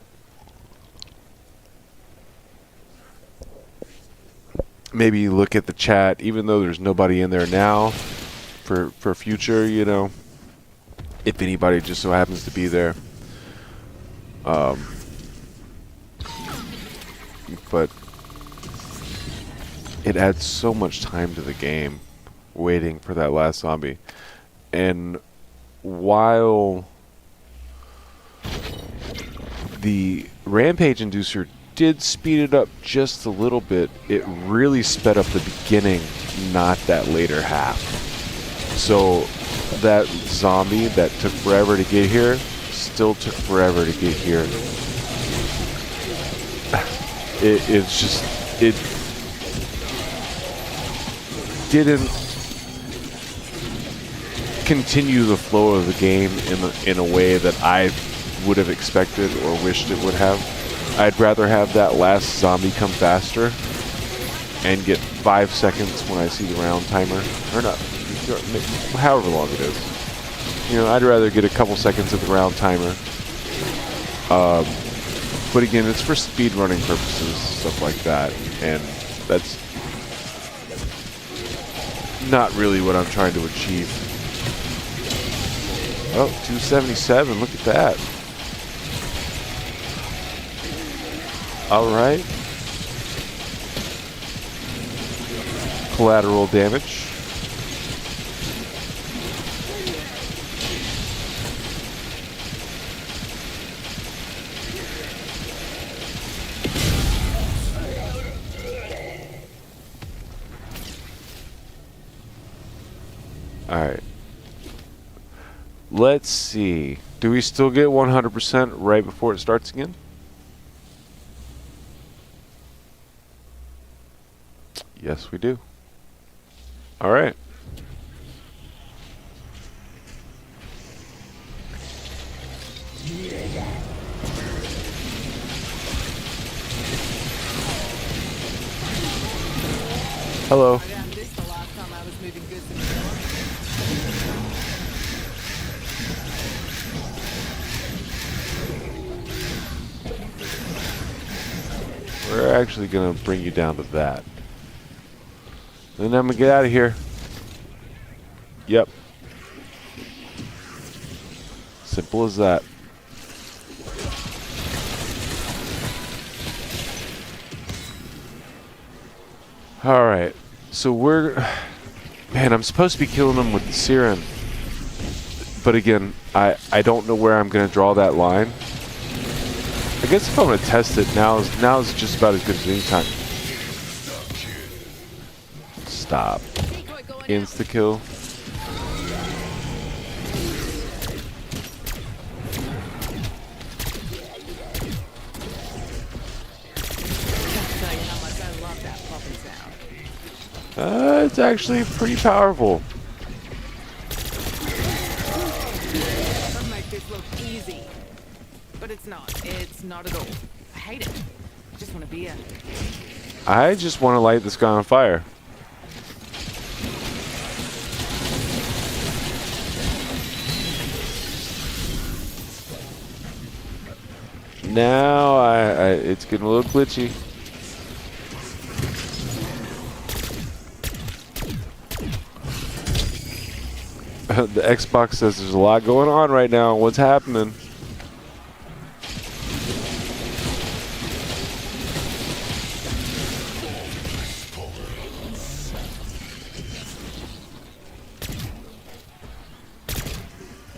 Speaker 1: Maybe look at the chat, even though there's nobody in there now, for future, you know, if anybody just so happens to be there. But it adds so much time to the game, waiting for that last zombie. And while the Rampage Inducer did speed it up just a little bit, it really sped up the beginning, not that later half. So that zombie that took forever to get here still took forever to get here. It's just, it didn't continue the flow of the game in a way that I would have expected or wished it would have. I'd rather have that last zombie come faster and get 5 seconds when I see the round timer, or not, however long it is. You know, I'd rather get a couple seconds of the round timer. But again, it's for speed running purposes, stuff like that, and that's not really what I'm trying to achieve. Oh, 277, look at that. Alright. Collateral damage. Alright. Let's see. Do we still get 100% right before it starts again? Yes, we do. Alright. Hello.
Speaker 3: This the last time I was moving goods in the door.
Speaker 1: We're actually going to bring you down to that. Then I'm going to get out of here. Yep. Simple as that. Alright. So we're... Man, I'm supposed to be killing them with the Siren. But again, I don't know where I'm going to draw that line. I guess if I'm going to test it, now is just about as good as any time. Stop. Insta kill. It's actually pretty powerful.
Speaker 3: Some make this look easy, but it's not. It's not at all. I hate it. I just want to be a...
Speaker 1: I just want to light this guy on fire. Now it's getting a little glitchy. The Xbox says there's a lot going on right now. What's happening?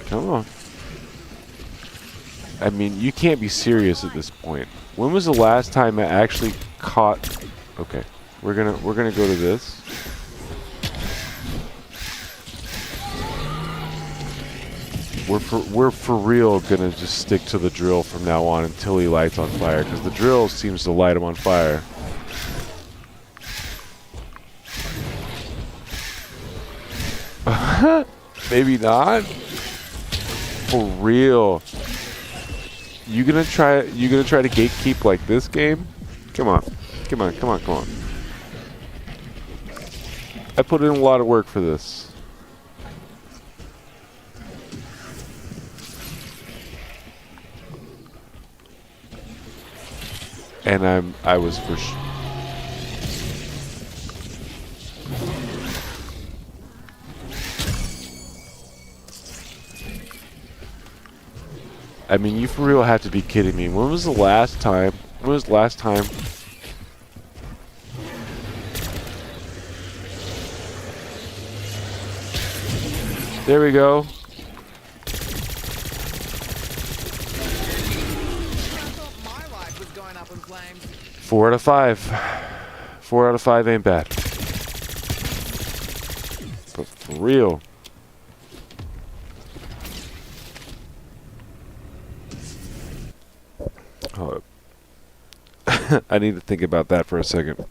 Speaker 1: Come on. I mean, you can't be serious at this point. When was the last time I actually caught? Okay, we're gonna go to this. We're for real gonna just stick to the drill from now on until he lights on fire, because the drill seems to light him on fire. Maybe not. For real. You gonna try to gatekeep like this game? Come on. Come on, come on, come on. I put in a lot of work for this. And I was for sure. I mean, you for real have to be kidding me. When was the last time? When was the last time? There we go.
Speaker 3: I thought my life was going up in flames.
Speaker 1: 4 out of 5. 4 out of 5 ain't bad. But for real. Hold up. I need to think about that for a second.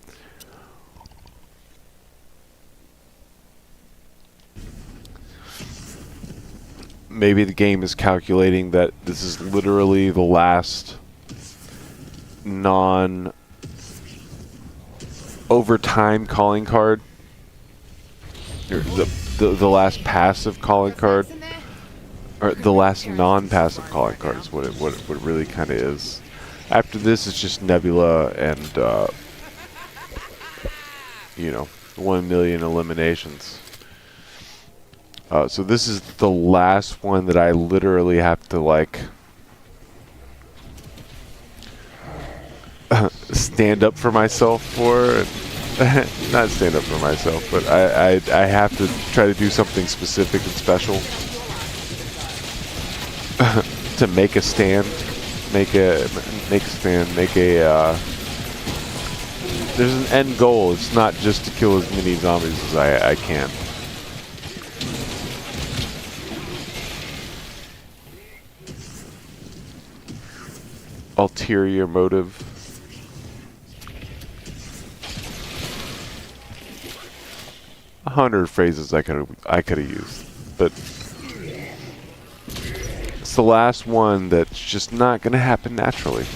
Speaker 1: Maybe the game is calculating that this is literally the last non-overtime calling card. Or the last passive calling card. Or the last non-passive calling card is what it really kind of is. After this, it's just Nebula and, you know, 1 million eliminations. So this is the last one that I literally have to, like, stand up for myself for. Not stand up for myself, but I have to try to do something specific and special to make a stand. There's an end goal. It's not just to kill as many zombies as I can. Ulterior motive. A 100 phrases I could have used, but it's the last one that's just not gonna happen naturally.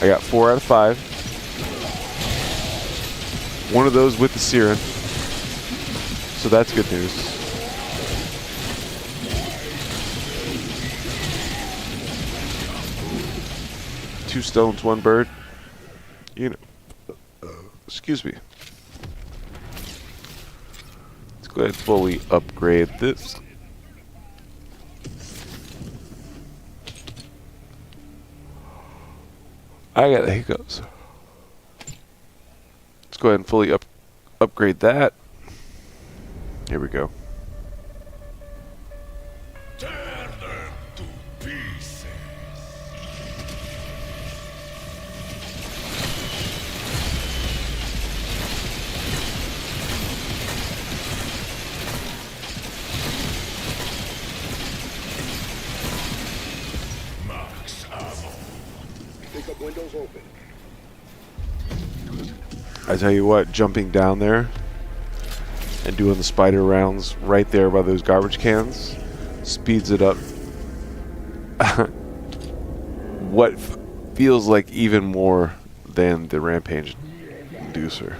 Speaker 1: I got 4 out of 5. One of those with the Siren, so that's good news. Two stones, one bird. You know. Excuse me. Let's go ahead and fully upgrade this. I got the hiccups. Let's go ahead and fully upgrade that. Here we go.
Speaker 4: Tear them to pieces. Max ammo.
Speaker 2: Pickup windows open.
Speaker 1: I tell you what, jumping down there and doing the spider rounds right there by those garbage cans speeds it up. What feels like even more than the Rampage Inducer.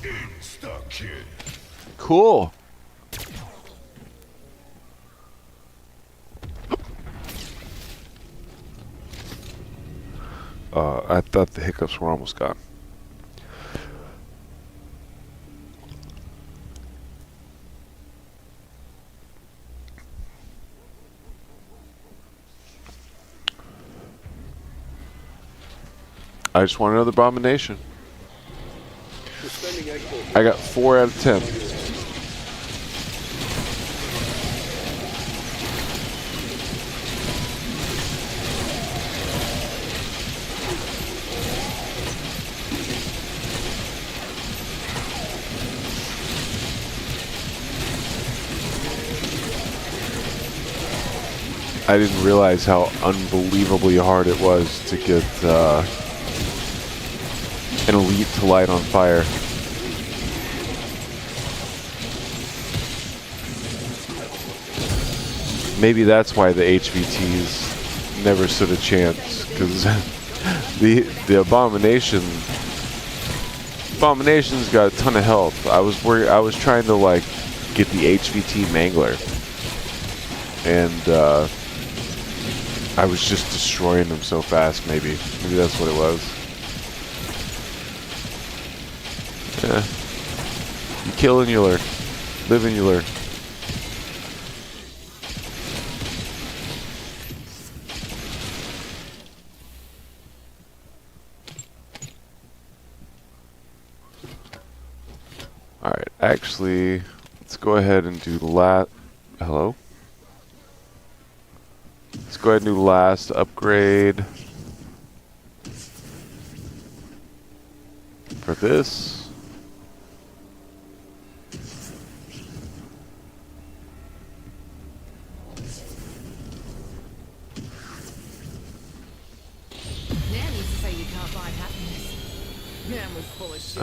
Speaker 4: Insta-kill.
Speaker 1: Cool. I thought the hiccups were almost gone. I just want another abomination.
Speaker 2: Suspending export.
Speaker 1: I got 4 out of 10. I didn't realize how unbelievably hard it was to get an elite to light on fire. Maybe that's why the HVTs never stood a chance, because the Abomination's got a ton of health. I was trying to like get the HVT Mangler, and I was just destroying them so fast. Maybe that's what it was. Yeah. You kill and you learn. Live and you learn. Alright, actually, let's go ahead and do the last... Hello? Let's go ahead and do the last upgrade for this.
Speaker 3: Nan used to say you can't buy happiness. Nan was full of shit.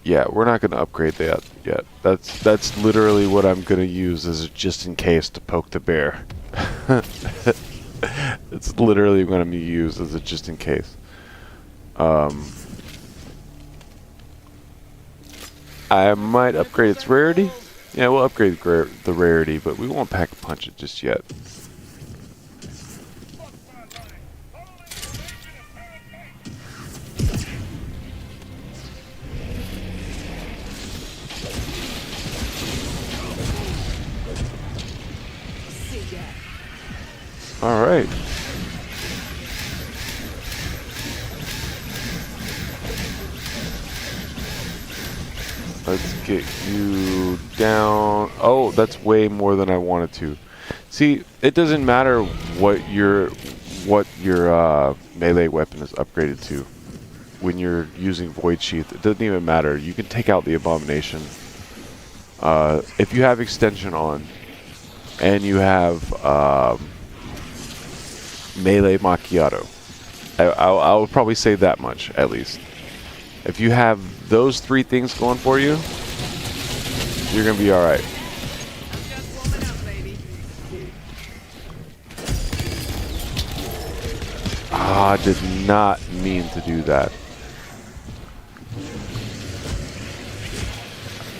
Speaker 1: Yeah, we're not going to upgrade that yet. That's literally what I'm going to use as a just in case to poke the bear. It's literally going to be used as a just in case. I might upgrade its rarity. Yeah, we'll upgrade the rarity, but we won't pack a punch it just yet. All right. Let's get you down. Oh, that's way more than I wanted to. See, it doesn't matter what your melee weapon is upgraded to when you're using Void Sheath. It doesn't even matter. You can take out the Abomination. If you have extension on and you have melee Macchiato, I would probably say that much at least. If you have those 3 things going for you, You're gonna be all right.
Speaker 3: Just warming up, baby.
Speaker 1: Ah, I did not mean to do that.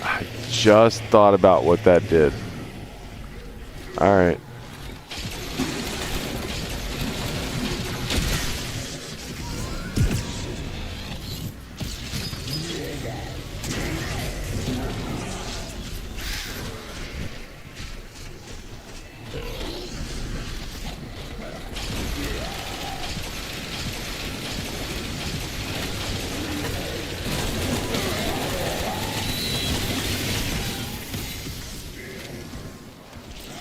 Speaker 1: I just thought about what that did. All right.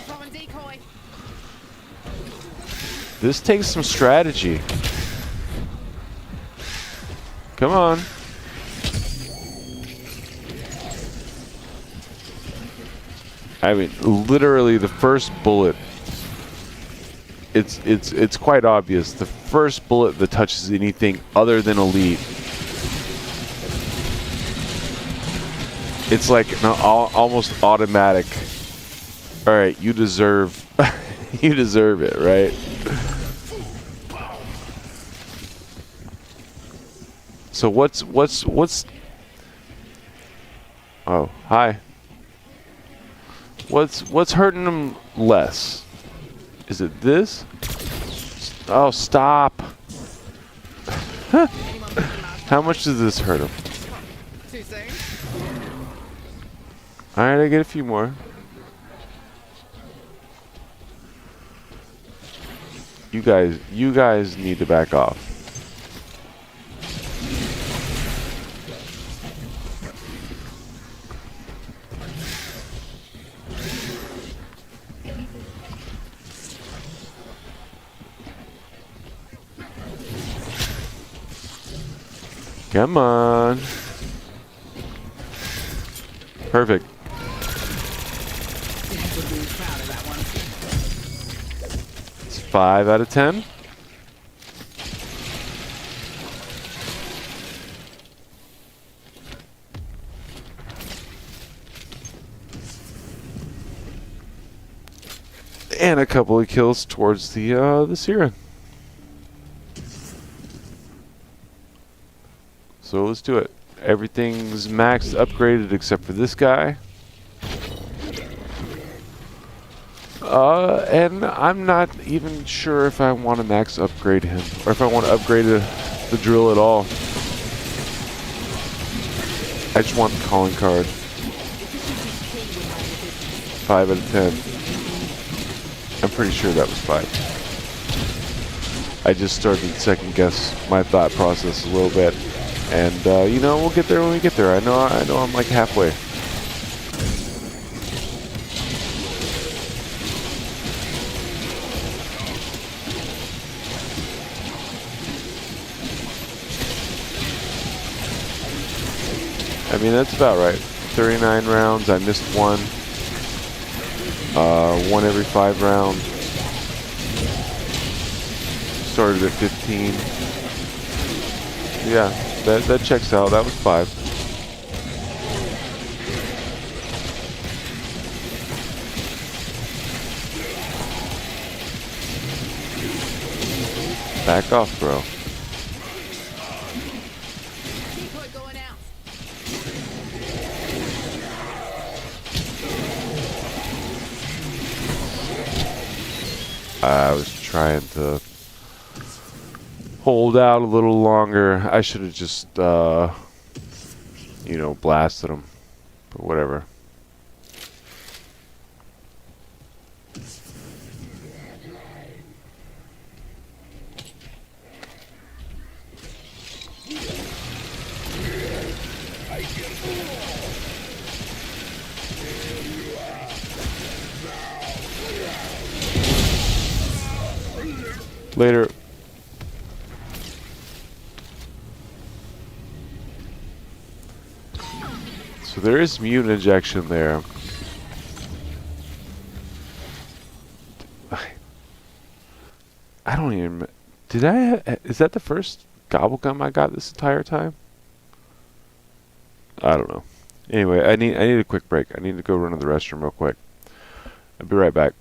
Speaker 3: Throwing decoy.
Speaker 1: This takes some strategy. Come on. I mean, literally the first bullet. It's quite obvious. The first bullet that touches anything other than elite, it's like an almost automatic. All right, you deserve, you deserve it, right? So what's? Oh, hi. What's hurting them less? Is it this? Oh, stop. How much does this hurt him?
Speaker 3: Too soon?
Speaker 1: Alright, I get a few more. You guys need to back off. Come on. Perfect.
Speaker 3: Would be proud of that one.
Speaker 1: It's 5 out of 10. And a couple of kills towards the Siren. So let's do it. Everything's maxed, upgraded except for this guy. And I'm not even sure if I want to max upgrade him or if I want to upgrade the drill at all. I just want the calling card. 5 out of 10. I'm pretty sure that was 5. I just started to second guess my thought process a little bit. And, you know, we'll get there when we get there. I know I'm like halfway. I mean, that's about right. 39 rounds. I missed one. One every 5 rounds. Started at 15. Yeah. That checks out. That was 5. Back off, bro.
Speaker 3: Decoy going out.
Speaker 1: I was trying to hold out a little longer. I should have just, you know, blasted him. But whatever. Later. So there is mutant injection there. I don't even... Did I... Is that the first gobble gum I got this entire time? I don't know. Anyway, I need a quick break. I need to go run to the restroom real quick. I'll be right back.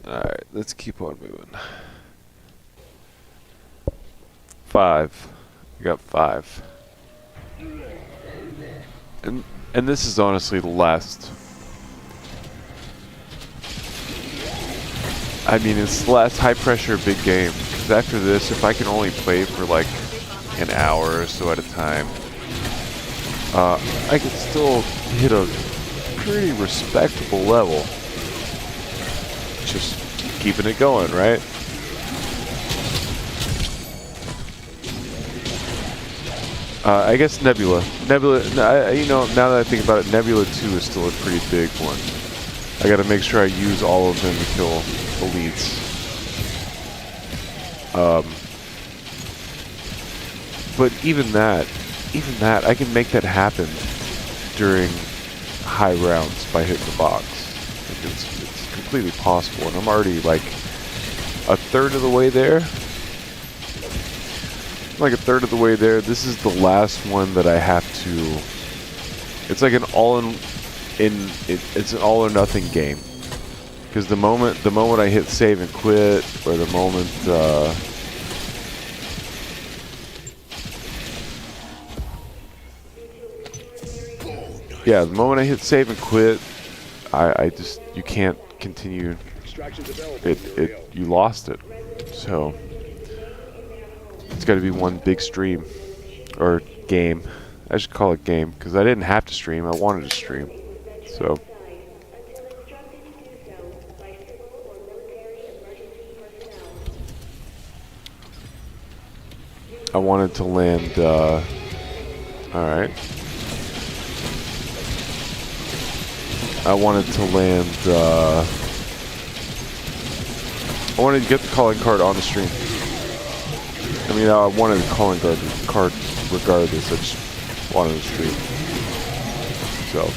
Speaker 1: Alright, let's keep on moving. 5. We got 5. And this is honestly the last. I mean, it's the last high pressure big game. Because after this, if I can only play for like an hour or so at a time, I can still hit a pretty respectable level. Just keeping it going, right? I guess Nebula. You know, now that I think about it, Nebula 2 is still a pretty big one. I gotta make sure I use all of them to kill elites. But even that, I can make that happen during high rounds by hitting the box. Like it's completely possible, and I'm already like a third of the way there. Like a third of the way there. This is the last one that I have to. It's like an it's an all or nothing game. Because the moment I hit save and quit, or the moment yeah, the moment I hit save and quit, I just, you can't continue. You lost it. So It's got to be one big stream or game. I should call it game because I didn't have to stream. I wanted to stream. So I wanted to land. All right. I wanted to land. I wanted to get the calling card on the stream. I mean, I wanted the calling card regardless. I just wanted to stream. So.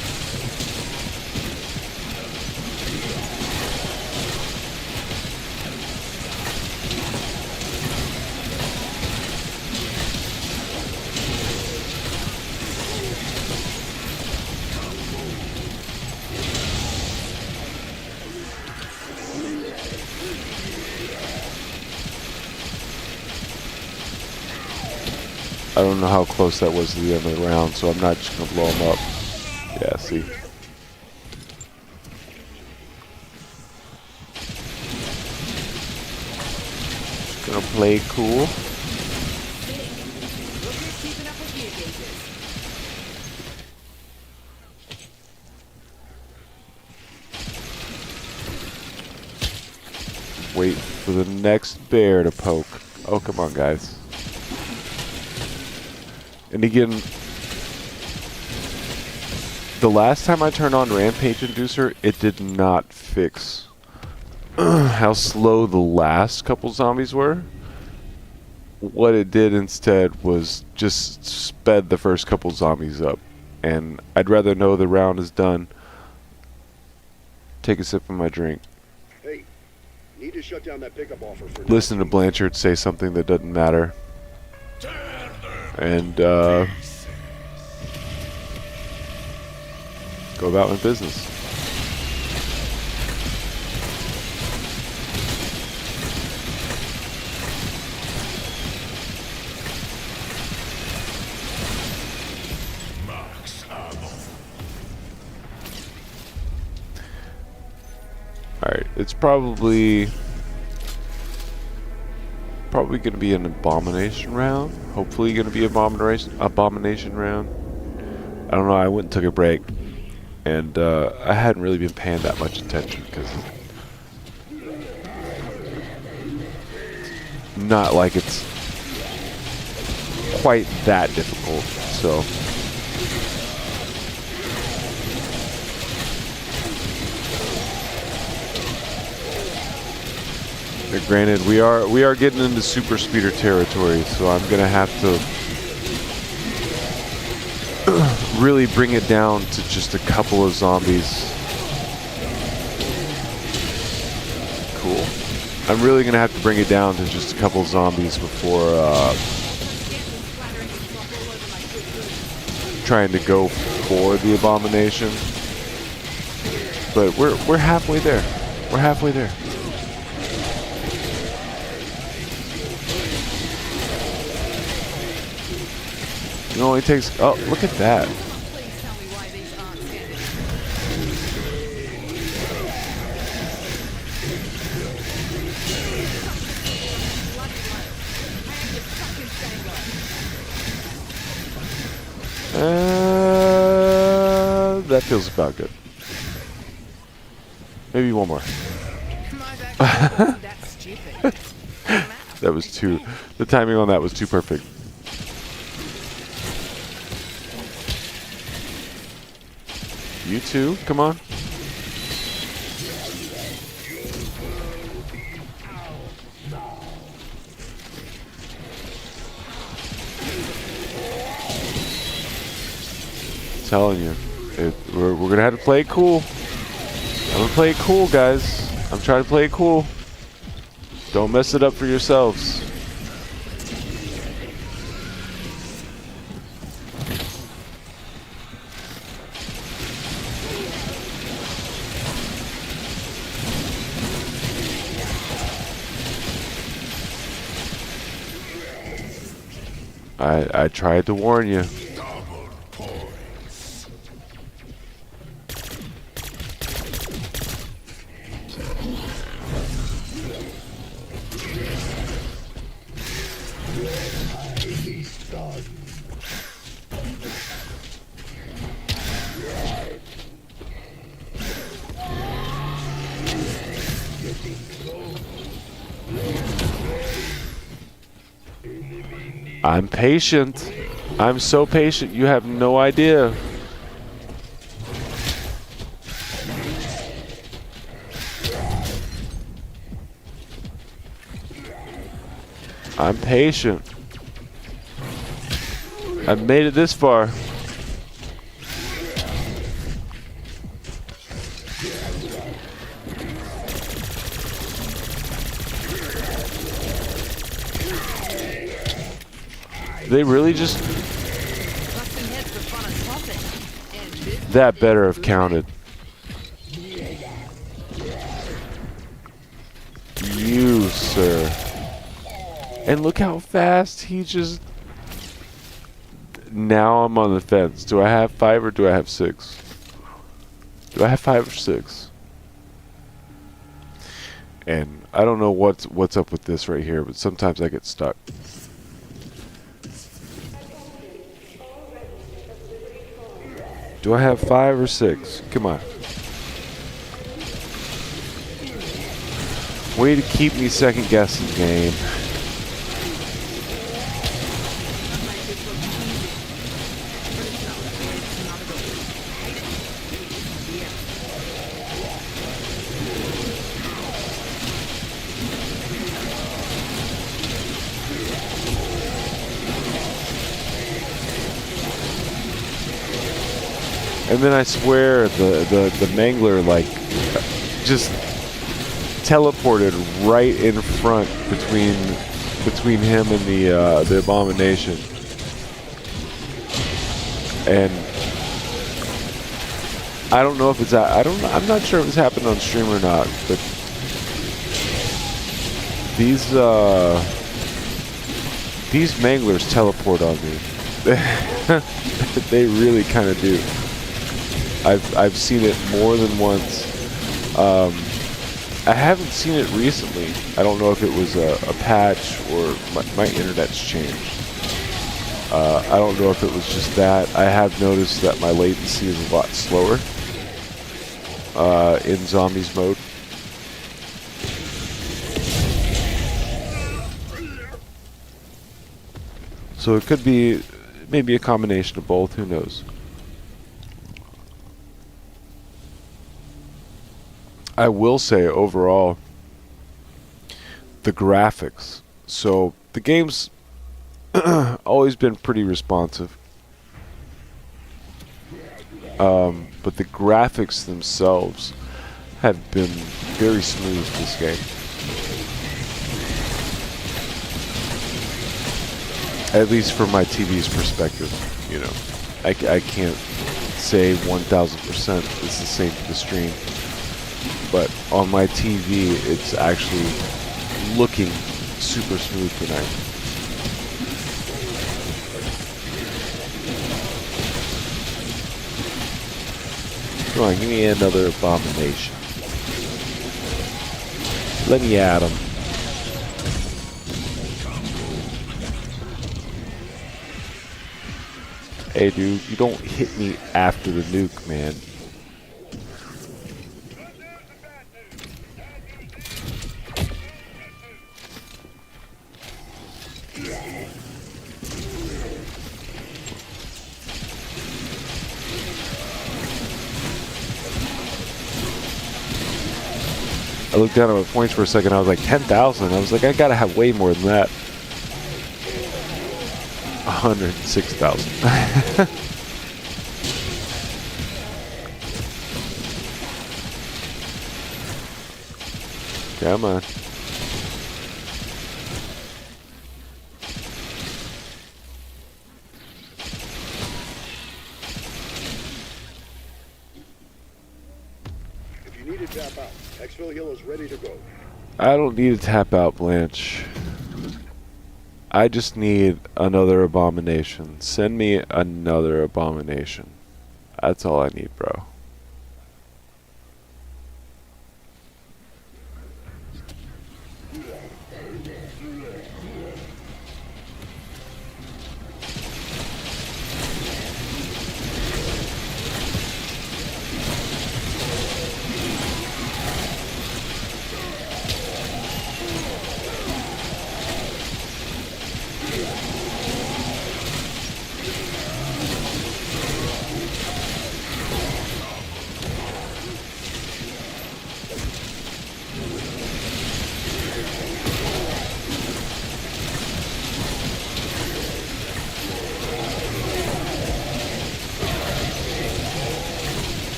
Speaker 1: I don't know how close that was to the end of the round, so I'm not just going to blow him up. Yeah, see. Just going to play cool. Wait for the next bear to poke. Oh, come on, guys. And again, the last time I turned on Rampage Inducer, it did not fix how slow the last couple zombies were. What it did instead was just sped the first couple zombies up. And I'd rather know the round is done. Take a sip of my drink.
Speaker 2: Hey, need to shut down that pickup offer for
Speaker 1: Listen to Blanchard say something that doesn't matter. And go about my business. Alright, it's probably going to be an abomination round. Hopefully going to be abomination round. I don't know, I went and took a break. And I hadn't really been paying that much attention because not like it's quite that difficult. So granted, we are getting into super speeder territory, so I'm gonna have to really bring it down to just a couple of zombies. Cool. I'm really gonna have to bring it down to just a couple of zombies before trying to go for the abomination. But we're halfway there. We're halfway there. It only takes... Oh, look at that.
Speaker 3: Please tell me why these aren't getting.
Speaker 1: That feels about good. Maybe one more.
Speaker 3: That's stupid.
Speaker 1: That was too... The timing on that was too perfect. You too? Come on. I'm telling you, we're gonna have to play it cool. I'm gonna play it cool, guys. I'm trying to play it cool. Don't mess it up for yourselves. I tried to warn you.
Speaker 4: Double points.
Speaker 1: I'm patient. I'm so patient. You have no idea. I'm patient. I've made it this far. They really just...
Speaker 3: Busting heads for fun of something. And this
Speaker 1: That better have counted. You, sir. And look how fast he just... Now I'm on the fence. Do I have 5 or do I have 6? Do I have 5 or 6? And I don't know what's up with this right here, but sometimes I get stuck. Do I have 5 or 6? Come on. Way to keep me second guessing, game. And then I swear the Mangler like just teleported right in front between him and the Abomination. And I don't know if it's I'm not sure if it's happened on stream or not, but these Manglers teleport on me. They really kind of do. I've seen it more than once. I haven't seen it recently. I don't know if it was a patch or my internet's changed. I don't know if it was just that. I have noticed that my latency is a lot slower in zombies mode. So it could be maybe a combination of both. Who knows? I will say overall, the graphics. So the game's always been pretty responsive, but the graphics themselves have been very smooth this game. At least from my TV's perspective, you know, I can't say 1000% it's the same for the stream. But on my TV, it's actually looking super smooth tonight. Come on, give me another Abomination. Let me at him. Hey, dude, you don't hit me after the nuke, man. I looked down at my points for a second. I was like 10,000. I was like, I gotta have way more than that. 106,000. Come on.
Speaker 2: If you need to tap out, Exfil Hill is ready to go.
Speaker 1: I don't need to tap out, Blanche. I just need another Abomination. Send me another Abomination. That's all I need, bro.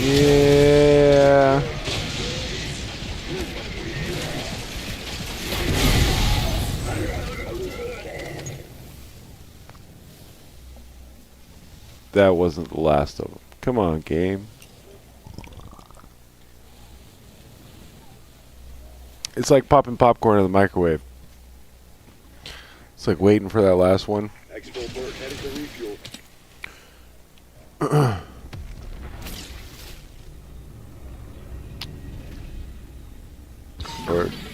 Speaker 1: Yeah. That wasn't the last of them. Come on, game. It's like popping popcorn in the microwave. It's like waiting for that last one.
Speaker 2: Exfil Burt headed to refuel.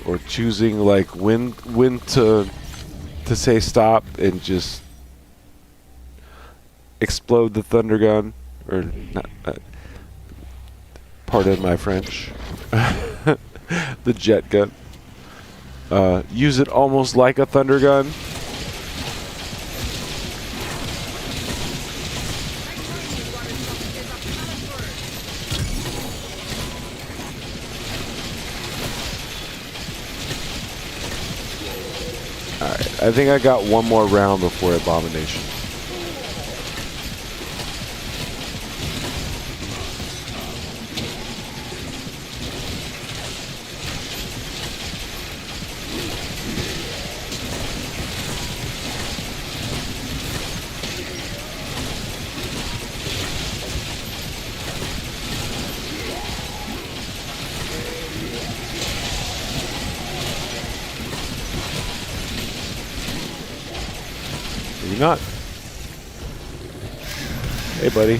Speaker 1: Or choosing like when to say stop and just explode the thunder gun, or not, pardon my French. The jet gun. Use it almost like a thunder gun. Alright, I think I got one more round before Abomination. Maybe not. Hey, buddy.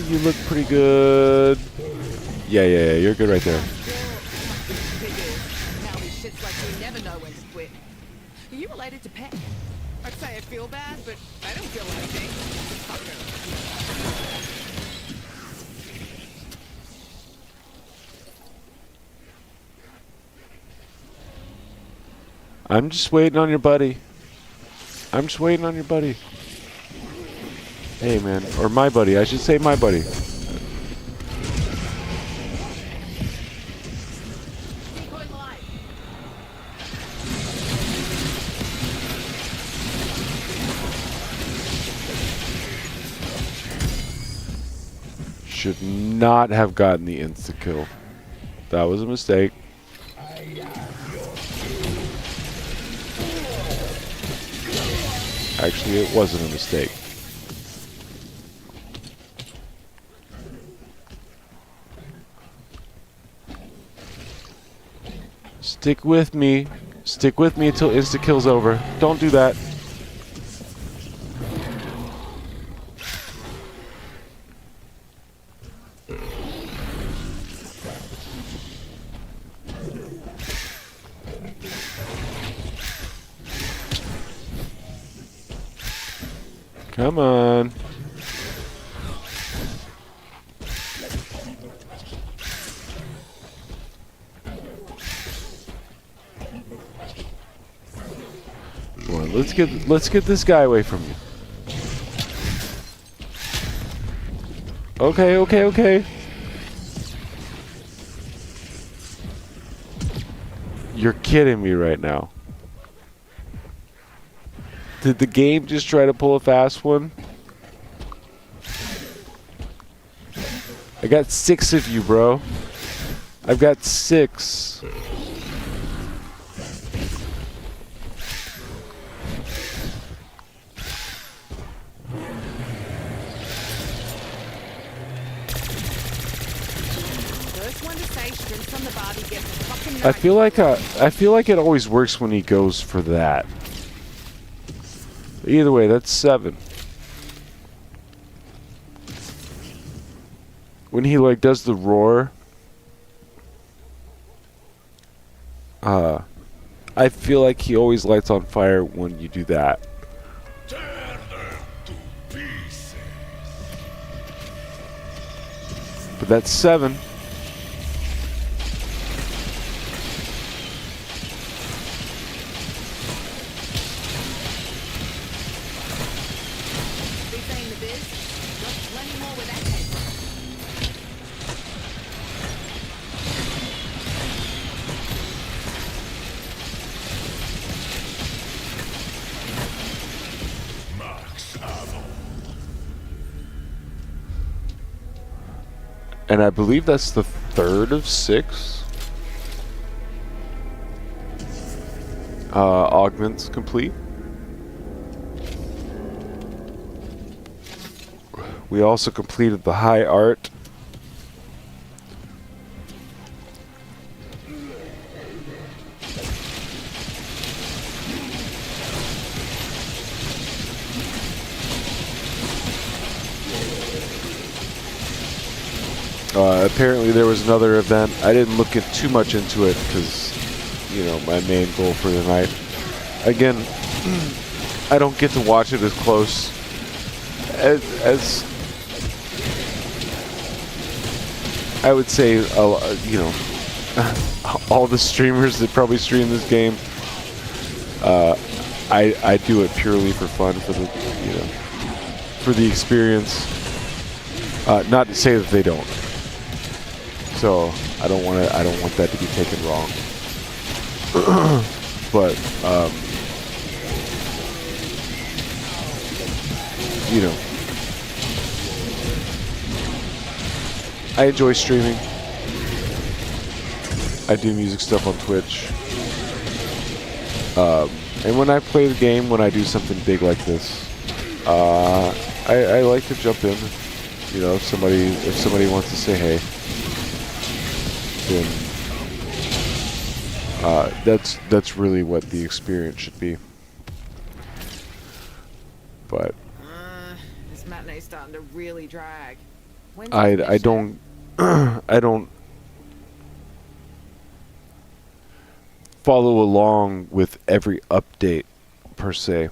Speaker 1: You look pretty good. Yeah, you're good right there.
Speaker 3: Now he shits like we never know when to quit. Are you related to Pet? I'd say I feel bad, but I don't feel anything. Fuck her.
Speaker 1: I'm just waiting on your buddy. I'm just waiting on your buddy. Hey, man. Or my buddy. I should say my buddy.
Speaker 3: Decoy live.
Speaker 1: Should not have gotten the insta-kill. That was a mistake. Actually, it wasn't a mistake. Stick with me. Stick with me until insta-kill's over. Don't do that. Come on. Come on, let's get this guy away from you. Okay. You're kidding me right now. Did the game just try to pull a fast one? I got 6 of you, bro. I've got 6.
Speaker 3: First one to say shrimps on the barbie gets a fucking
Speaker 1: I feel like it always works when he goes for that. Either way, that's 7. When he like does the roar, I feel like he always lights on fire when you do that.
Speaker 4: Tear them to pieces.
Speaker 1: But that's 7.
Speaker 3: Big thing in the biz. Got plenty more where that came from.
Speaker 1: And I believe that's the third of 6 augments complete. We also completed the high art. Apparently there was another event. I didn't look too much into it because, you know, my main goal for the night. Again, I don't get to watch it as close as I would say, you know, all the streamers that probably stream this game. I do it purely for fun, for the, you know, for the experience. Not to say that they don't. So I don't want that to be taken wrong. But you know, I enjoy streaming. I do music stuff on Twitch. And when I play the game, when I do something big like this, I like to jump in. You know, if somebody wants to say hey, then that's really what the experience should be. But
Speaker 3: This matinee's starting to really drag. When's
Speaker 1: I
Speaker 3: the mission?
Speaker 1: don't I don't follow along with every update per se.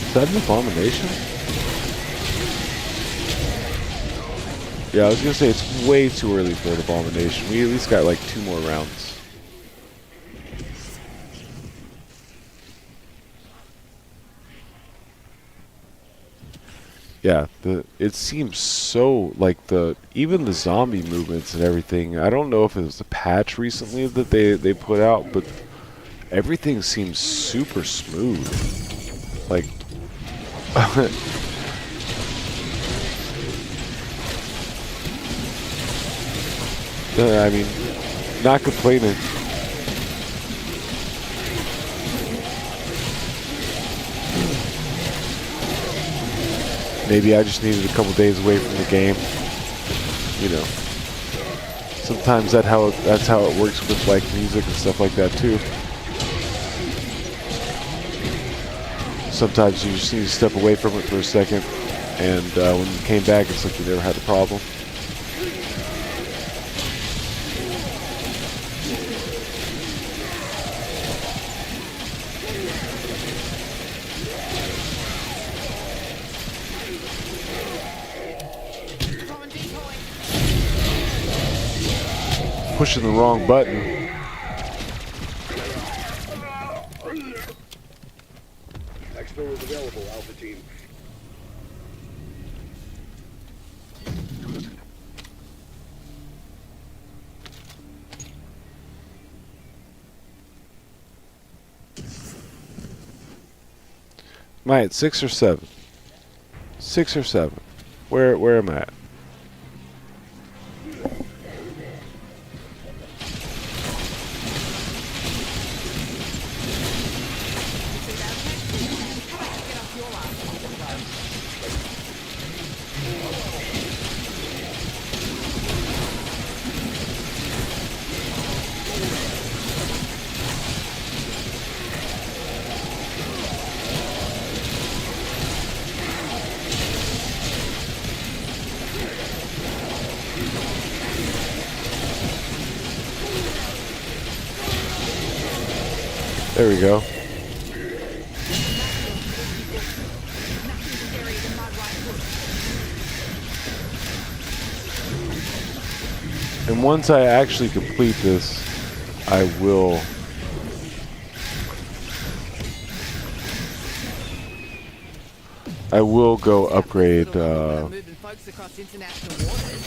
Speaker 1: Is that an abomination? Yeah, I was gonna say it's way too early for an abomination. We at least got like 2 more rounds. Yeah, it seems so like even the zombie movements and everything. I don't know if it was a patch recently that they put out, but everything seems super smooth. Like I mean, not complaining. Maybe I just needed a couple days away from the game. You know, sometimes that's how it works with like music and stuff like that too. Sometimes you just need to step away from it for a second, and when you came back, it's like you never had a problem. Pushing the wrong button.
Speaker 2: Expo is available, Alpha Team.
Speaker 1: Am I at 6 or 7? 6 or 7. Where am I at? There we go. And once I actually complete this, I will go upgrade
Speaker 3: Moving folks across international waters.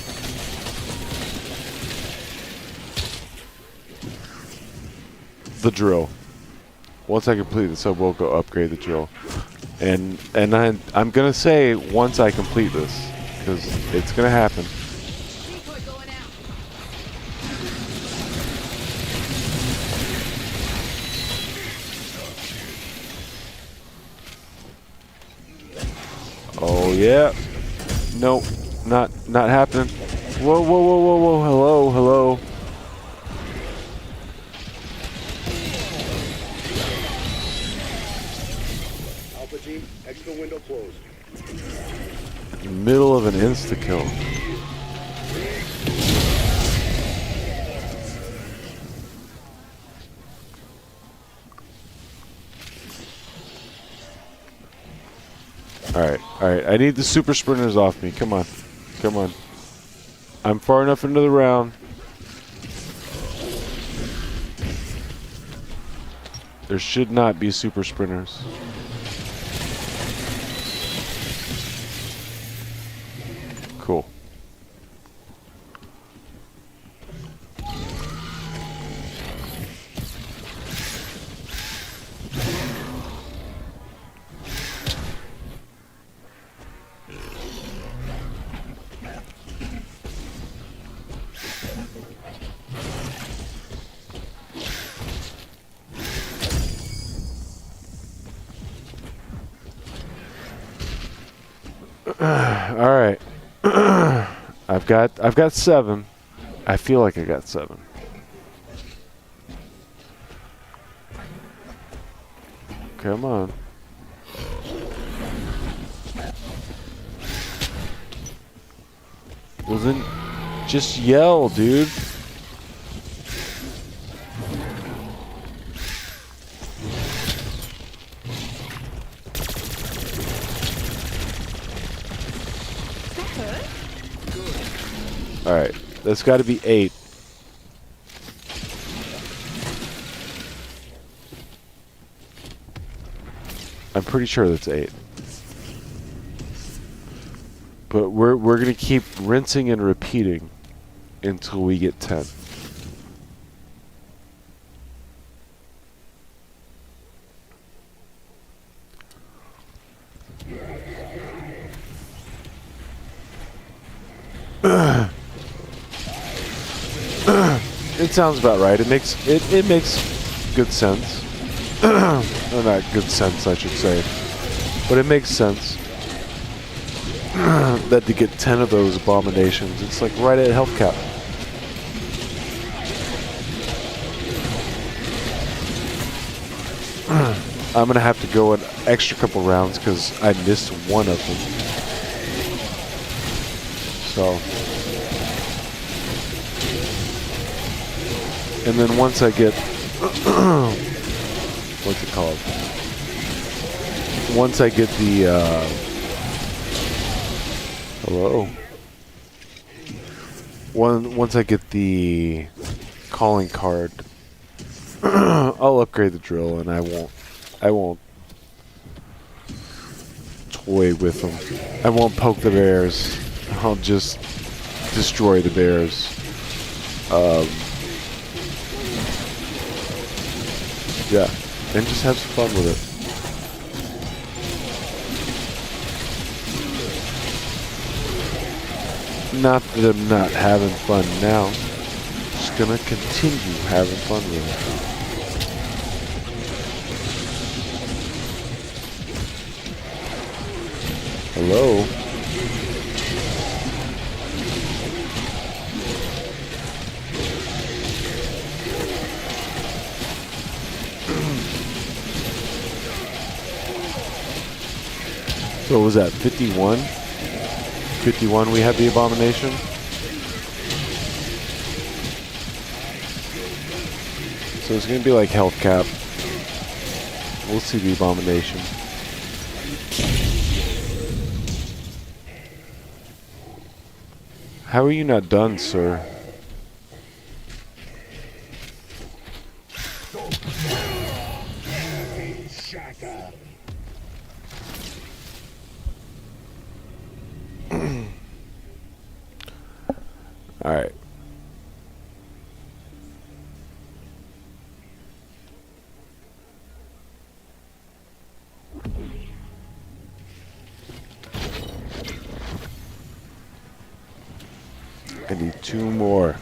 Speaker 1: the drill. Once I complete this, I will go upgrade the drill. And I'm gonna say once I complete this, because it's gonna happen.
Speaker 3: Decoy going out.
Speaker 1: Oh yeah. Nope, not happening. Whoa, whoa, whoa, whoa, whoa. Hello, hello.
Speaker 2: Alpha G, exfil window closed.
Speaker 1: In the middle of an insta kill. Alright, alright. I need the super sprinters off me. Come on. Come on. I'm far enough into the round. There should not be super sprinters. Cool. All right. I've got 7. I feel like I got 7. Come on. Well then, just yell, dude. Alright, that's got to be 8. I'm pretty sure that's 8. But we're going to keep rinsing and repeating until we get 10. It sounds about right. It makes good sense. Or not good sense, I should say. But it makes sense that to get 10 of those abominations, it's like right at health cap. I'm gonna have to go an extra couple rounds because I missed one of them. So. And then once I get, what's it called? Once I get the, hello? Once I get the calling card, I'll upgrade the drill and I won't toy with them. I won't poke the bears. I'll just destroy the bears. Yeah, and just have some fun with it. Not that I'm not having fun now. Just gonna continue having fun with it. Hello? So what was that, 51? 51 we had the abomination? So it's going to be like health cap. We'll see the abomination. How are you not done, sir? Alright. I need two more.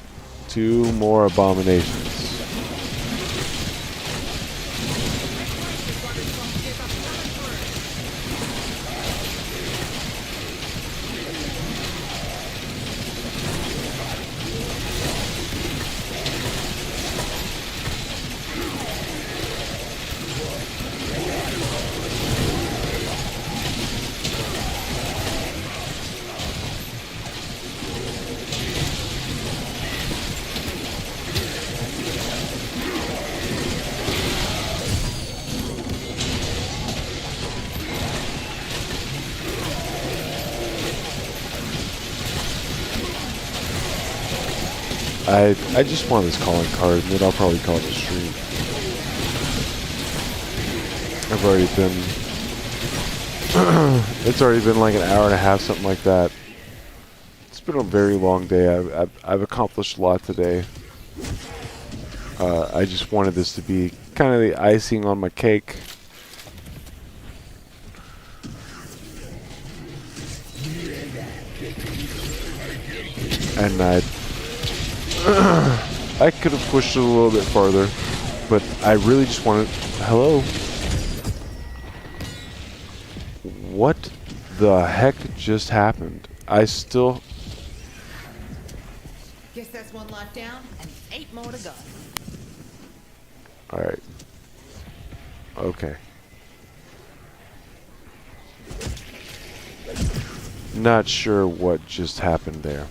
Speaker 1: Two more abominations. I just want this calling card, and then I'll probably call it a stream. I've already been... it's already been like an hour and a half, something like that. It's been a very long day. I've accomplished a lot today. I just wanted this to be kind of the icing on my cake. And I could have pushed it a little bit farther, but I really just wanted... Hello? What the heck just happened? I still...
Speaker 3: Guess that's one life down and 8 more to go.
Speaker 1: Alright. Okay. Not sure what just happened there.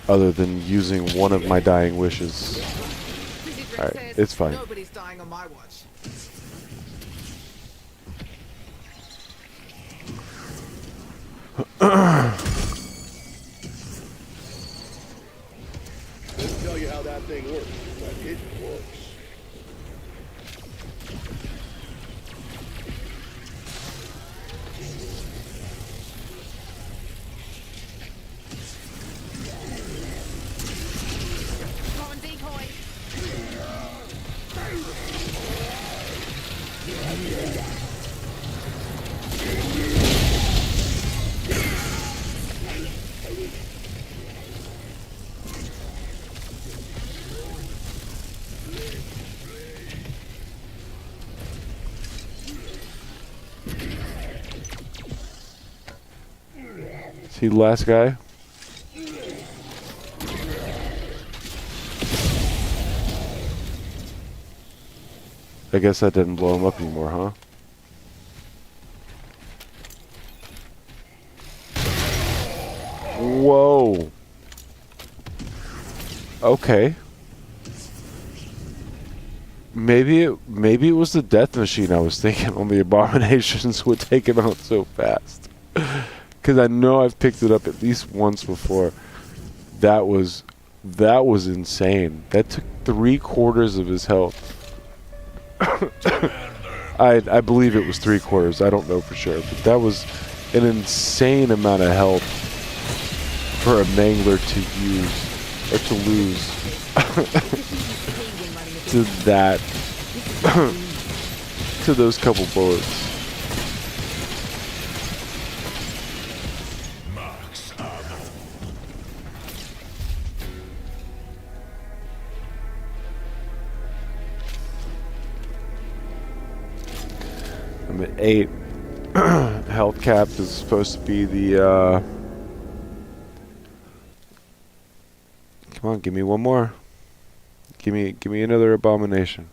Speaker 1: Other than using one of my dying wishes. Alright, it's fine.
Speaker 3: Nobody's dying on my watch.
Speaker 2: Let's tell you how that thing works, but it works.
Speaker 3: Throwing decoy.
Speaker 1: See the last guy? I guess that didn't blow him up anymore, huh? Whoa. Okay. Maybe it was the death machine I was thinking on the abominations would take him out so fast. Because I know I've picked it up at least once before. That was insane. That took 3/4 of his health. I believe it was 3/4. I don't know for sure, but that was an insane amount of health for a Mangler to use or to lose to that to those couple bullets.
Speaker 4: Max ammo.
Speaker 1: I'm at 8. Health cap is supposed to be the come on, give me one more. Give me another abomination.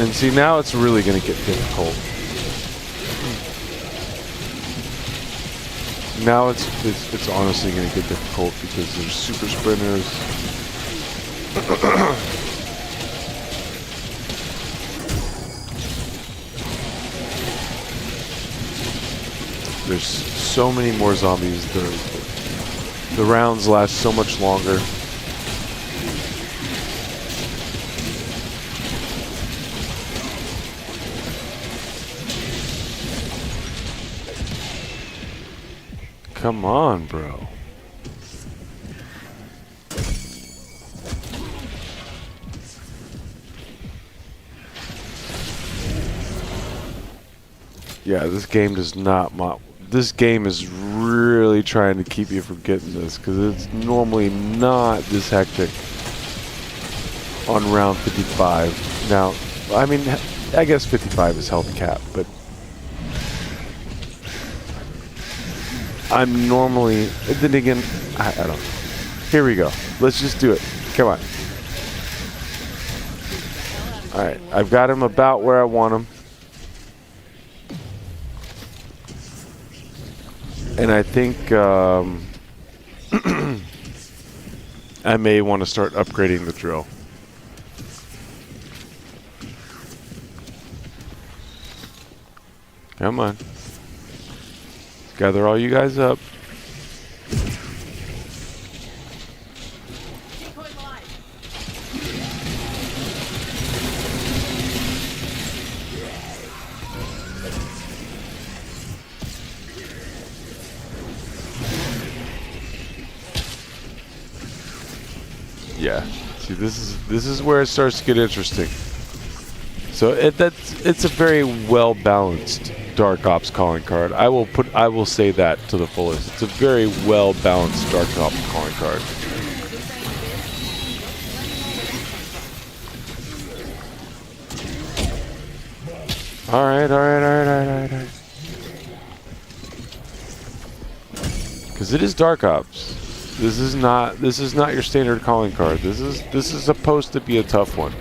Speaker 1: And see, now it's really going to get difficult. Now it's honestly going to get difficult because there's super sprinters. There's so many more zombies. The rounds last so much longer. Come on, bro. Yeah, this game does not this game is really trying to keep you from getting this because it's normally not this hectic on round 55. Now, I mean, I guess 55 is health cap, but I'm normally, then again, I don't know. Here we go. Let's just do it. Come on. Alright, I've got him about where I want him. And I think I may want to start upgrading the drill. Come on. Gather all you guys up. Yeah. See, this is where it starts to get interesting. So it's a very well balanced Dark Ops calling card. I will say that to the fullest. It's a very well balanced Dark Ops calling card. All right. Because it is Dark Ops. This is not your standard calling card. This is supposed to be a tough one.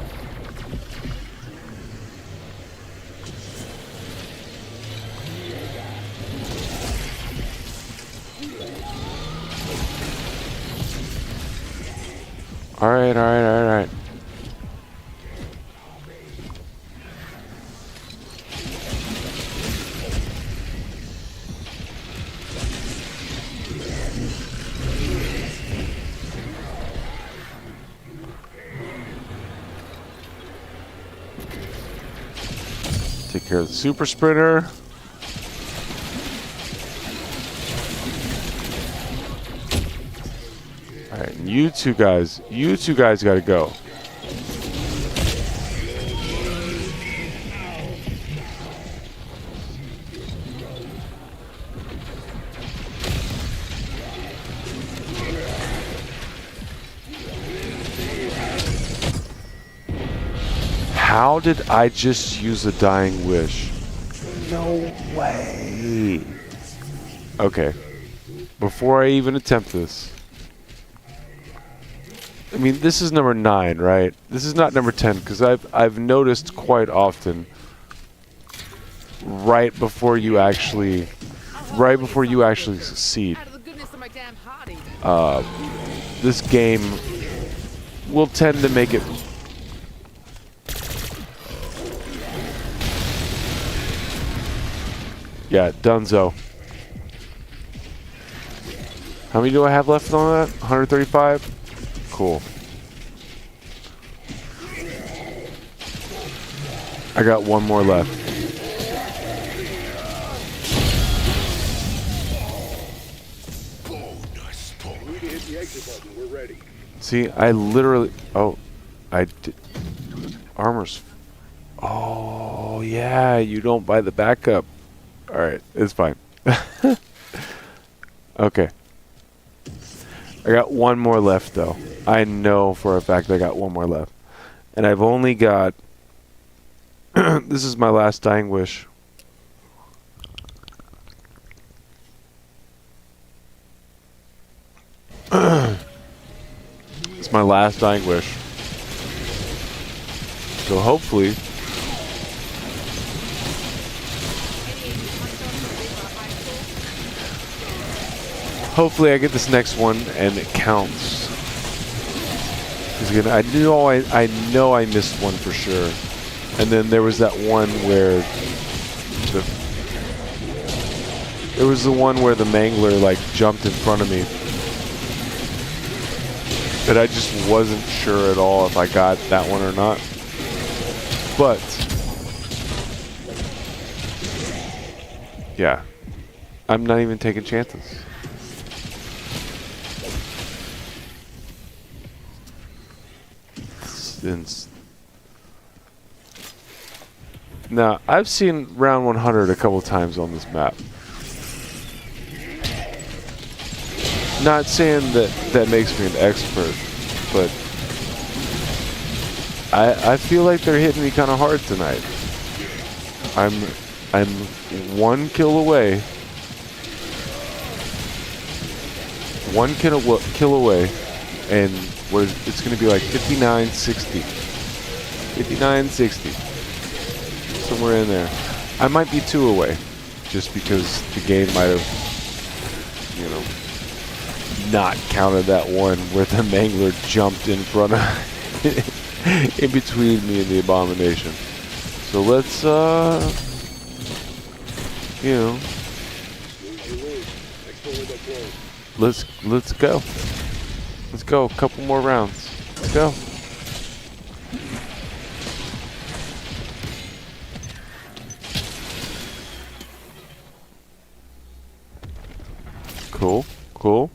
Speaker 1: All right. Take care of the super sprinter. All right, and you two guys got to go. How did I just use a dying wish? No way. Okay. Before I even attempt this. I mean, this is number 9, right? This is not number 10 because I've noticed quite often right before you actually succeed. This game will tend to make it. Yeah, Dunzo. How many do I have left on that? 135? Cool. I got one more left.
Speaker 2: We need to hit the exit button. We're ready.
Speaker 1: See, I literally... Oh, I did... Armor's... Oh, yeah, you don't buy the backup. Alright, it's fine. Okay. I got one more left, though. I know for a fact I got one more left. And I've only got... This is my last dying wish. It's my last dying wish. So hopefully Hopefully I get this next one and it counts. 'Cause again, I know I missed one for sure. And then there was that one where the mangler like jumped in front of me. But I just wasn't sure at all if I got that one or not. But yeah, I'm not even taking chances. Now, I've seen round 100 a couple times on this map. Not saying that makes me an expert, but I feel like they're hitting me kind of hard tonight. I'm 1 kill away. 1 kill away, and it's going to be like 59-60. 59-60. Somewhere in there. I might be 2 away, just because the game might have, not counted that one where the mangler jumped in front of, in between me and the abomination. So let's, let's go. Let's go. A couple more rounds. Let's go. Cool.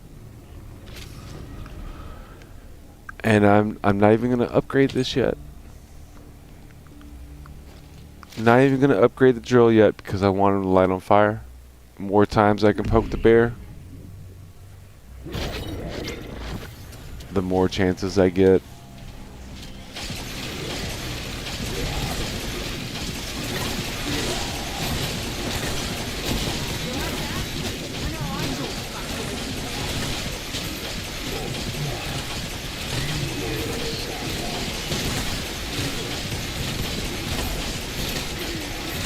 Speaker 1: And I'm not even gonna upgrade this yet. Not even gonna upgrade the drill yet because I want him to light on fire. More times I can poke the bear, the more chances I get.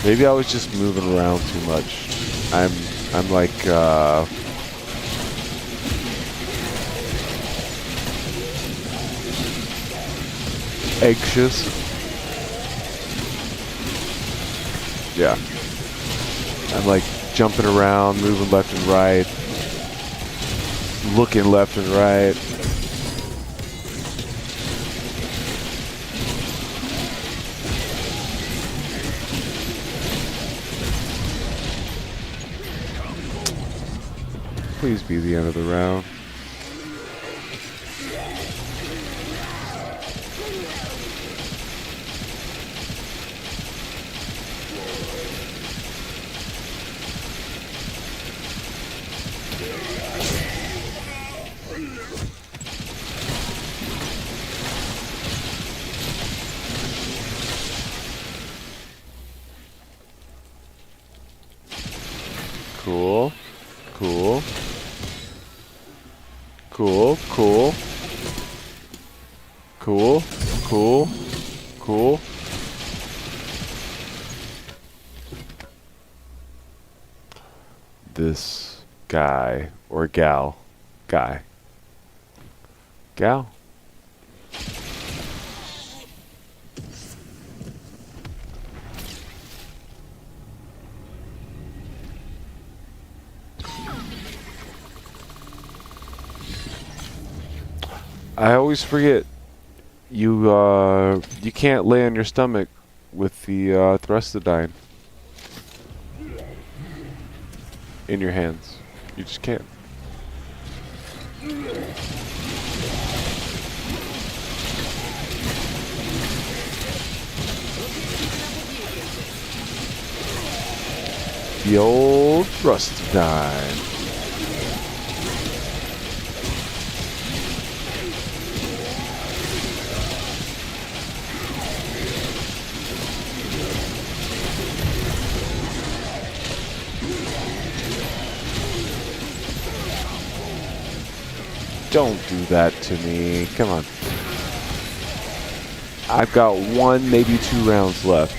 Speaker 1: Maybe I was just moving around too much. I'm like anxious. Yeah. I'm like jumping around, moving left and right, looking left and right. Please be the end of the round. Cool. Cool. Cool, cool. Cool, cool, cool. This guy or gal. Guy. Gal. I always forget you can't lay on your stomach with the Thrustodyne in your hands. You just can't. The old Thrustodyne. Don't do that to me. Come on. I've got 1, maybe 2 rounds left.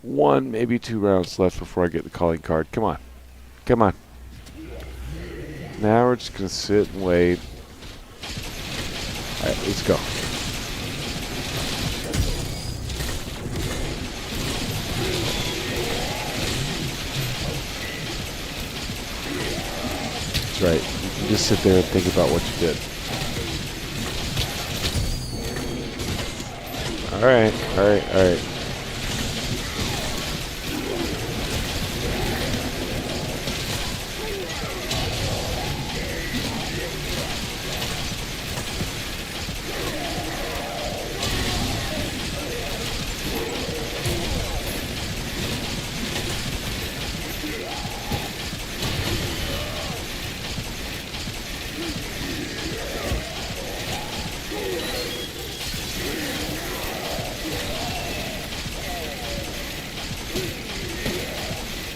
Speaker 1: 1, maybe 2 rounds left before I get the calling card. Come on. Come on. Now we're just gonna sit and wait. Alright, let's go. That's right. You can just sit there and think about what you did. Alright, alright, alright.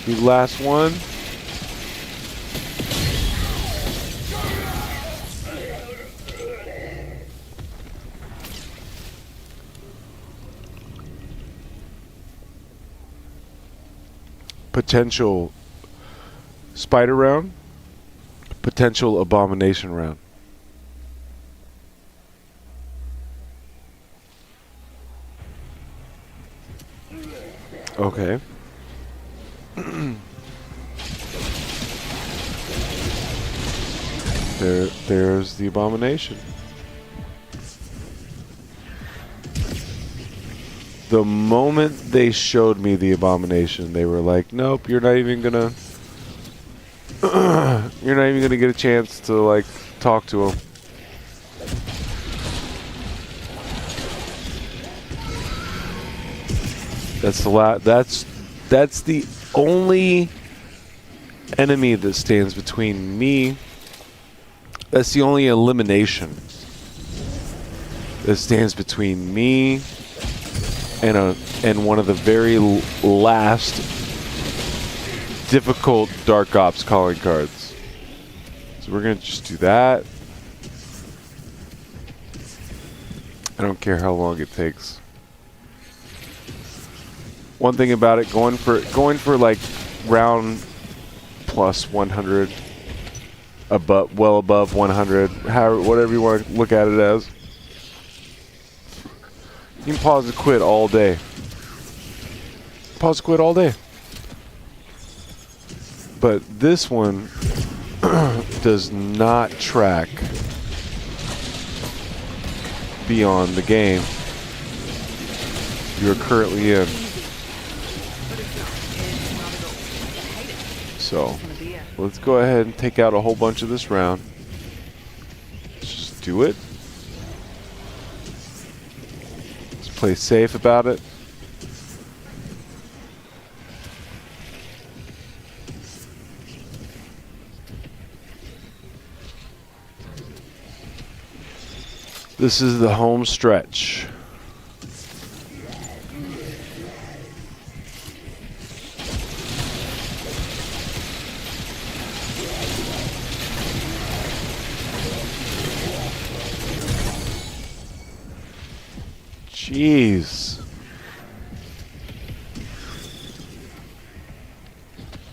Speaker 1: The last one. Potential spider round. Potential abomination round. Okay. There's the abomination. The moment they showed me the abomination, they were like, "Nope, you're not even gonna, you're not even gonna get a chance to like talk to him." That's the that's the only enemy that stands between me. That's the only elimination that stands between me and one of the very last difficult Dark Ops calling cards. So we're gonna just do that. I don't care how long it takes. One thing about it, going for like round plus 100, well above 100, whatever you want to look at it as. You can pause and quit all day. Pause and quit all day. But this one does not track beyond the game you're currently in. So, let's go ahead and take out a whole bunch of this round. Let's just do it. Let's play safe about it. This is the home stretch. Jeez.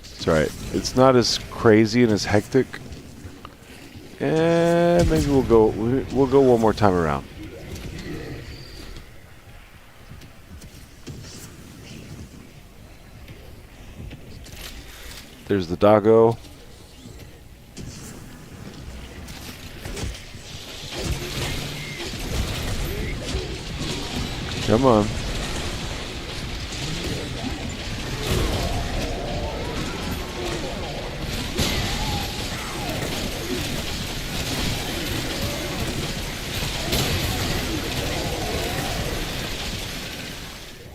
Speaker 1: It's alright. It's not as crazy and as hectic. And maybe we'll go one more time around. There's the doggo. Come on.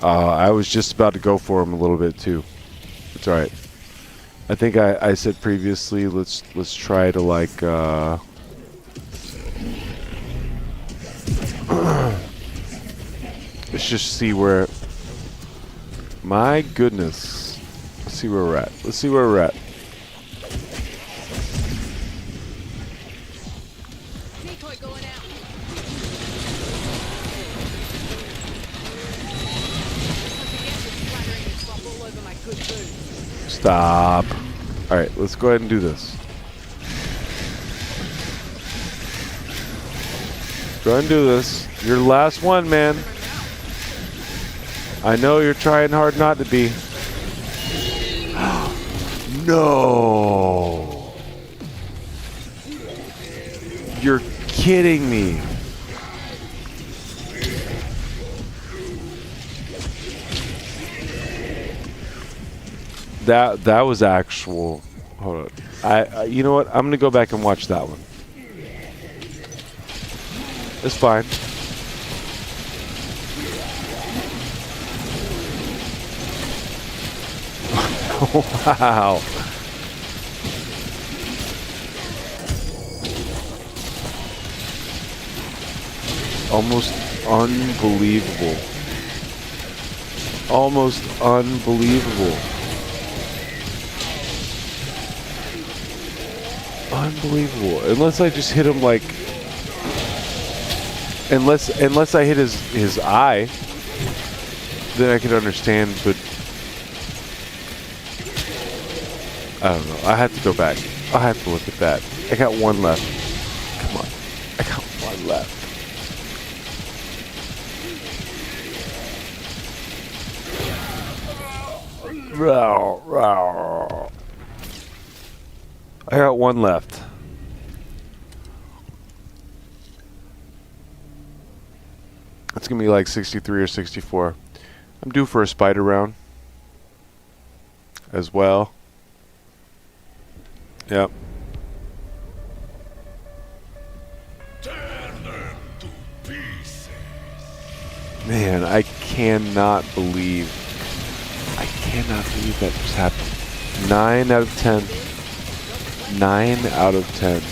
Speaker 1: I was just about to go for him a little bit too. It's all right. I think I said previously, let's try to like let's just see where. My goodness. Let's see where we're at. Let's see where we're at.
Speaker 3: Decoy going out. All over my good food.
Speaker 1: Stop. All right, let's go ahead and do this. Go and do this. Your last one, man. I know you're trying hard not to be. No. You're kidding me. That was actual. Hold on. I you know what? I'm gonna go back and watch that one. It's fine. Wow. Almost unbelievable. Almost unbelievable. Unbelievable. Unless I just hit him like... Unless I hit his eye, then I could understand, but... I don't know. I have to go back. I have to look at that. I got one left. Come on. I got one left. I got one left. It's going to be like 63 or 64. I'm due for a spider round as well. Yep.
Speaker 4: Turn them to pieces.
Speaker 1: Man, I cannot believe that just happened. 9 out of 10. 9 out of 10.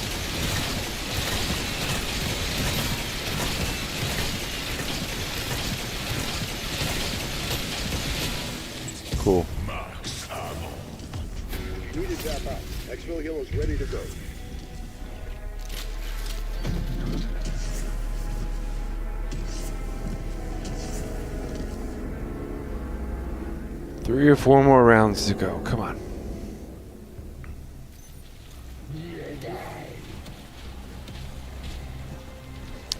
Speaker 1: Cool.
Speaker 4: Max ammo.
Speaker 2: Need to tap out. Exfil Hill is ready to go.
Speaker 1: Three or four more rounds to go. Come on.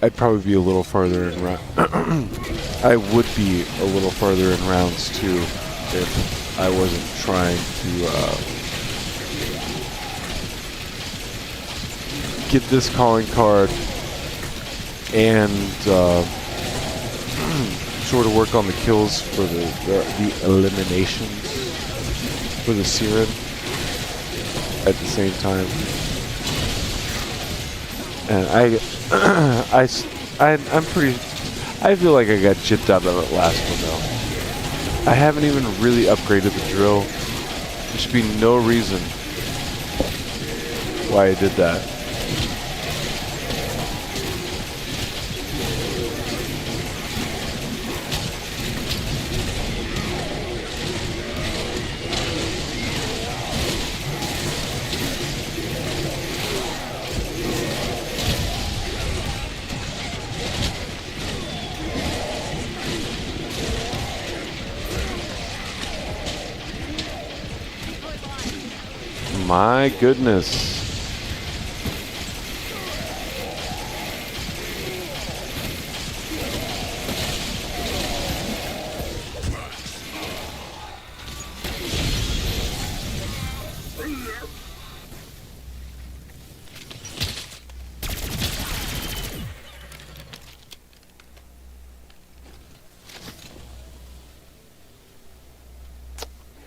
Speaker 1: I'd probably be a little farther in round. I would be a little farther in rounds too if I wasn't trying to get this calling card and sort of work on the kills for the eliminations for the Siren at the same time. And I'm pretty. I feel like I got chipped out of that last one though. I haven't even really upgraded the drill. There should be no reason why I did that. My goodness.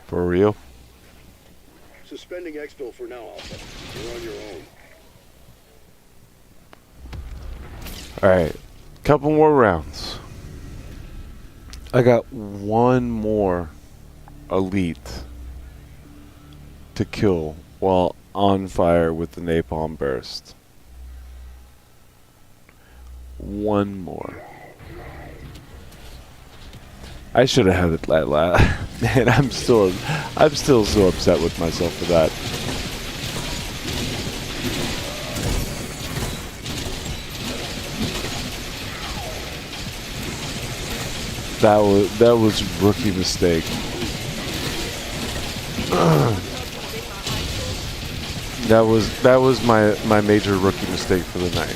Speaker 1: For real?
Speaker 2: Suspending Exfil for now, Alpha. You're on your own.
Speaker 1: Alright. Couple more rounds. I got one more elite to kill while on fire with the napalm burst. One more. I should have had it that last. Man, I'm still so upset with myself for that. That was rookie mistake. That was my major rookie mistake for the night.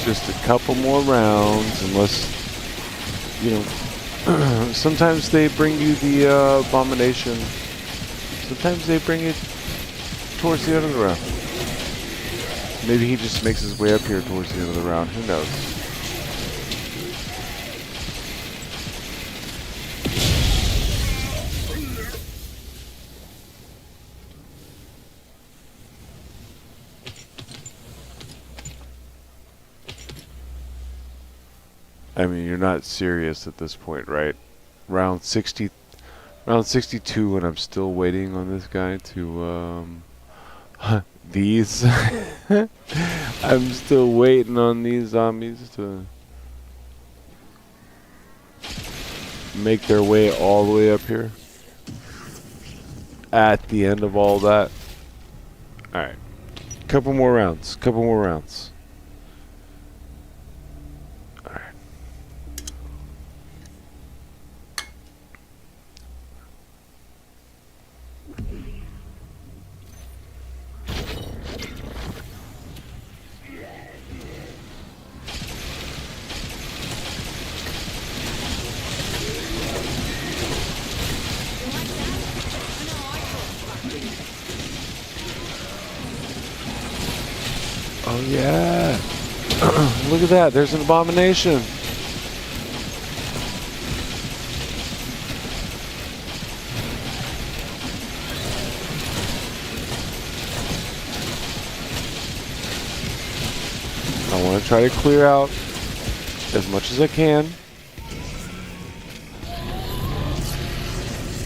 Speaker 1: Just a couple more rounds, unless, you know, sometimes they bring you the abomination. Sometimes they bring it towards the end of the round. Maybe he just makes his way up here towards the end of the round. Who knows? I mean, you're not serious at this point, right? Round 62, and I'm still waiting on this guy to, these. I'm still waiting on these zombies to make their way all the way up here. At the end of all that. Alright. Couple more rounds. Oh yeah. Look at that. There's an abomination. I want to try to clear out as much as I can.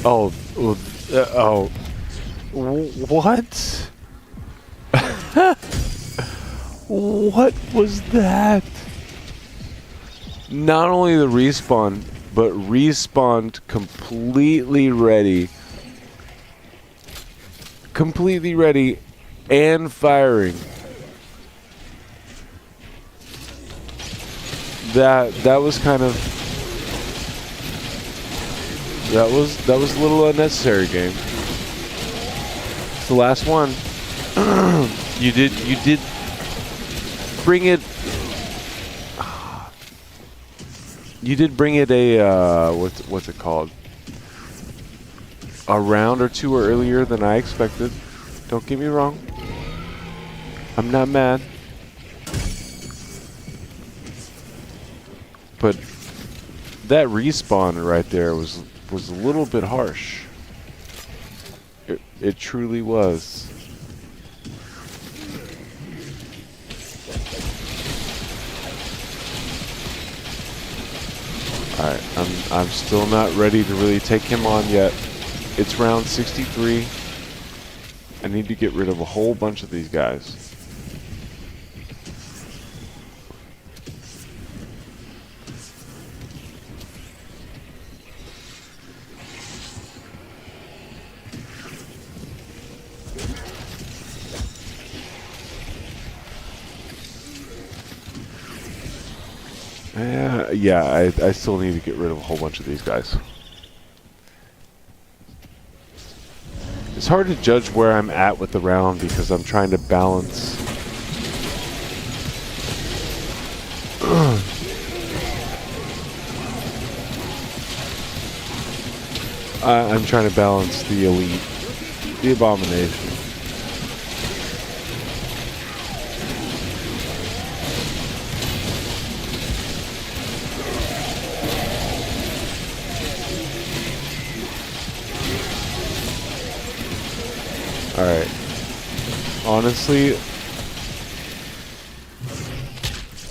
Speaker 1: Oh, what? What was that? Not only the respawn, but respawned completely ready. Completely ready and firing. That was kind of that was a little unnecessary, game. It's the last one. You did bring it. You did bring it a what's it called? A round or two earlier than I expected. Don't get me wrong. I'm not mad. But that respawn right there was a little bit harsh. It truly was. Alright, I'm still not ready to really take him on yet. It's round 63. I need to get rid of a whole bunch of these guys. Yeah, I still need to get rid of a whole bunch of these guys. It's hard to judge where I'm at with the round because I'm trying to balance. I'm trying to balance the elite, the abomination. Alright. Honestly.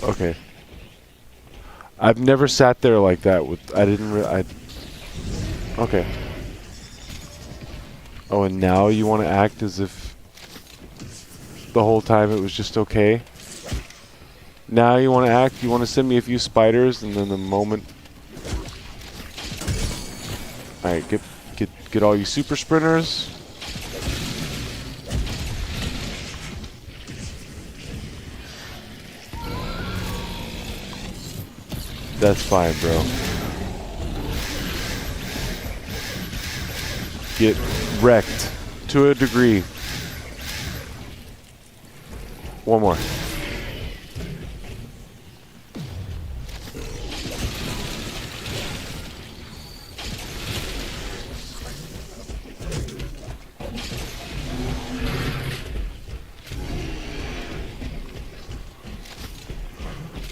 Speaker 1: Okay. I've never sat there like that with. Okay. Oh, and now you want to act as if the whole time it was just okay? Now you want to act, you want to send me a few spiders, and then the moment. Alright, get all you super sprinters. That's fine, bro. Get wrecked to a degree. One more.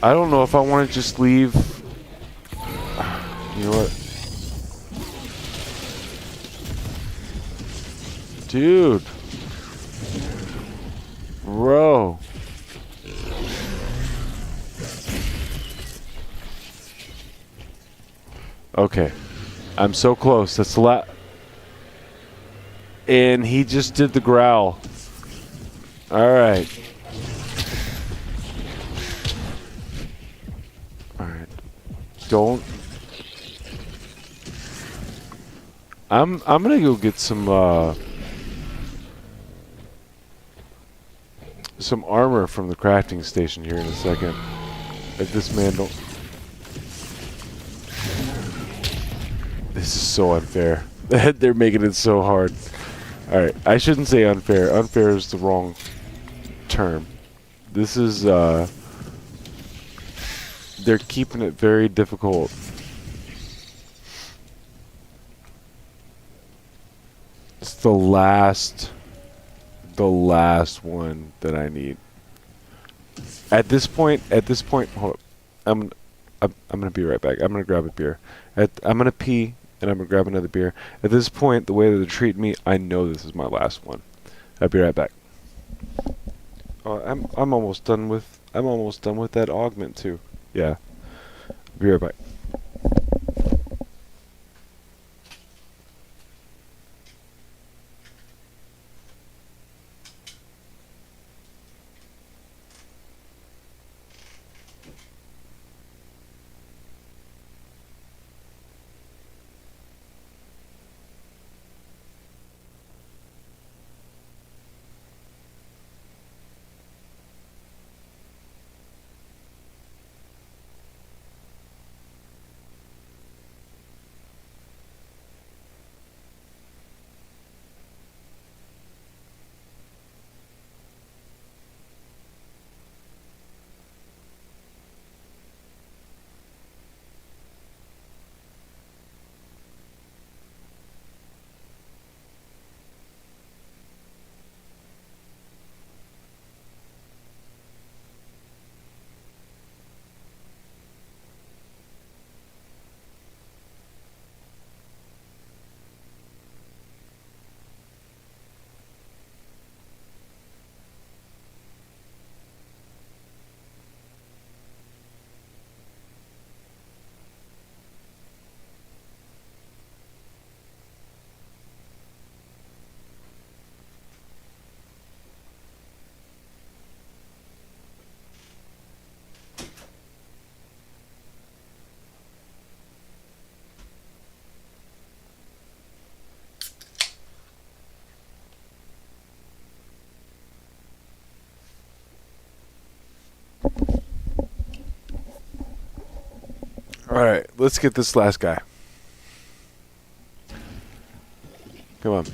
Speaker 1: I don't know if I want to just leave. You know what? Dude. Bro. Okay. I'm so close. That's the last. And he just did the growl. Alright. Alright. Don't. I'm gonna go get some armor from the crafting station here in a second. If this man don't. This is so unfair. They're making it so hard. Alright, I shouldn't say unfair. Unfair is the wrong term. This is, they're keeping it very difficult. It's the last one that I need. At this point, hold up. I'm gonna be right back. I'm gonna grab a beer. I'm gonna pee and I'm gonna grab another beer. At this point, the way that they're treating me, I know this is my last one. I'll be right back. I'm almost done with that augment too. Yeah. Be right back. Alright, let's get this last guy. Come on.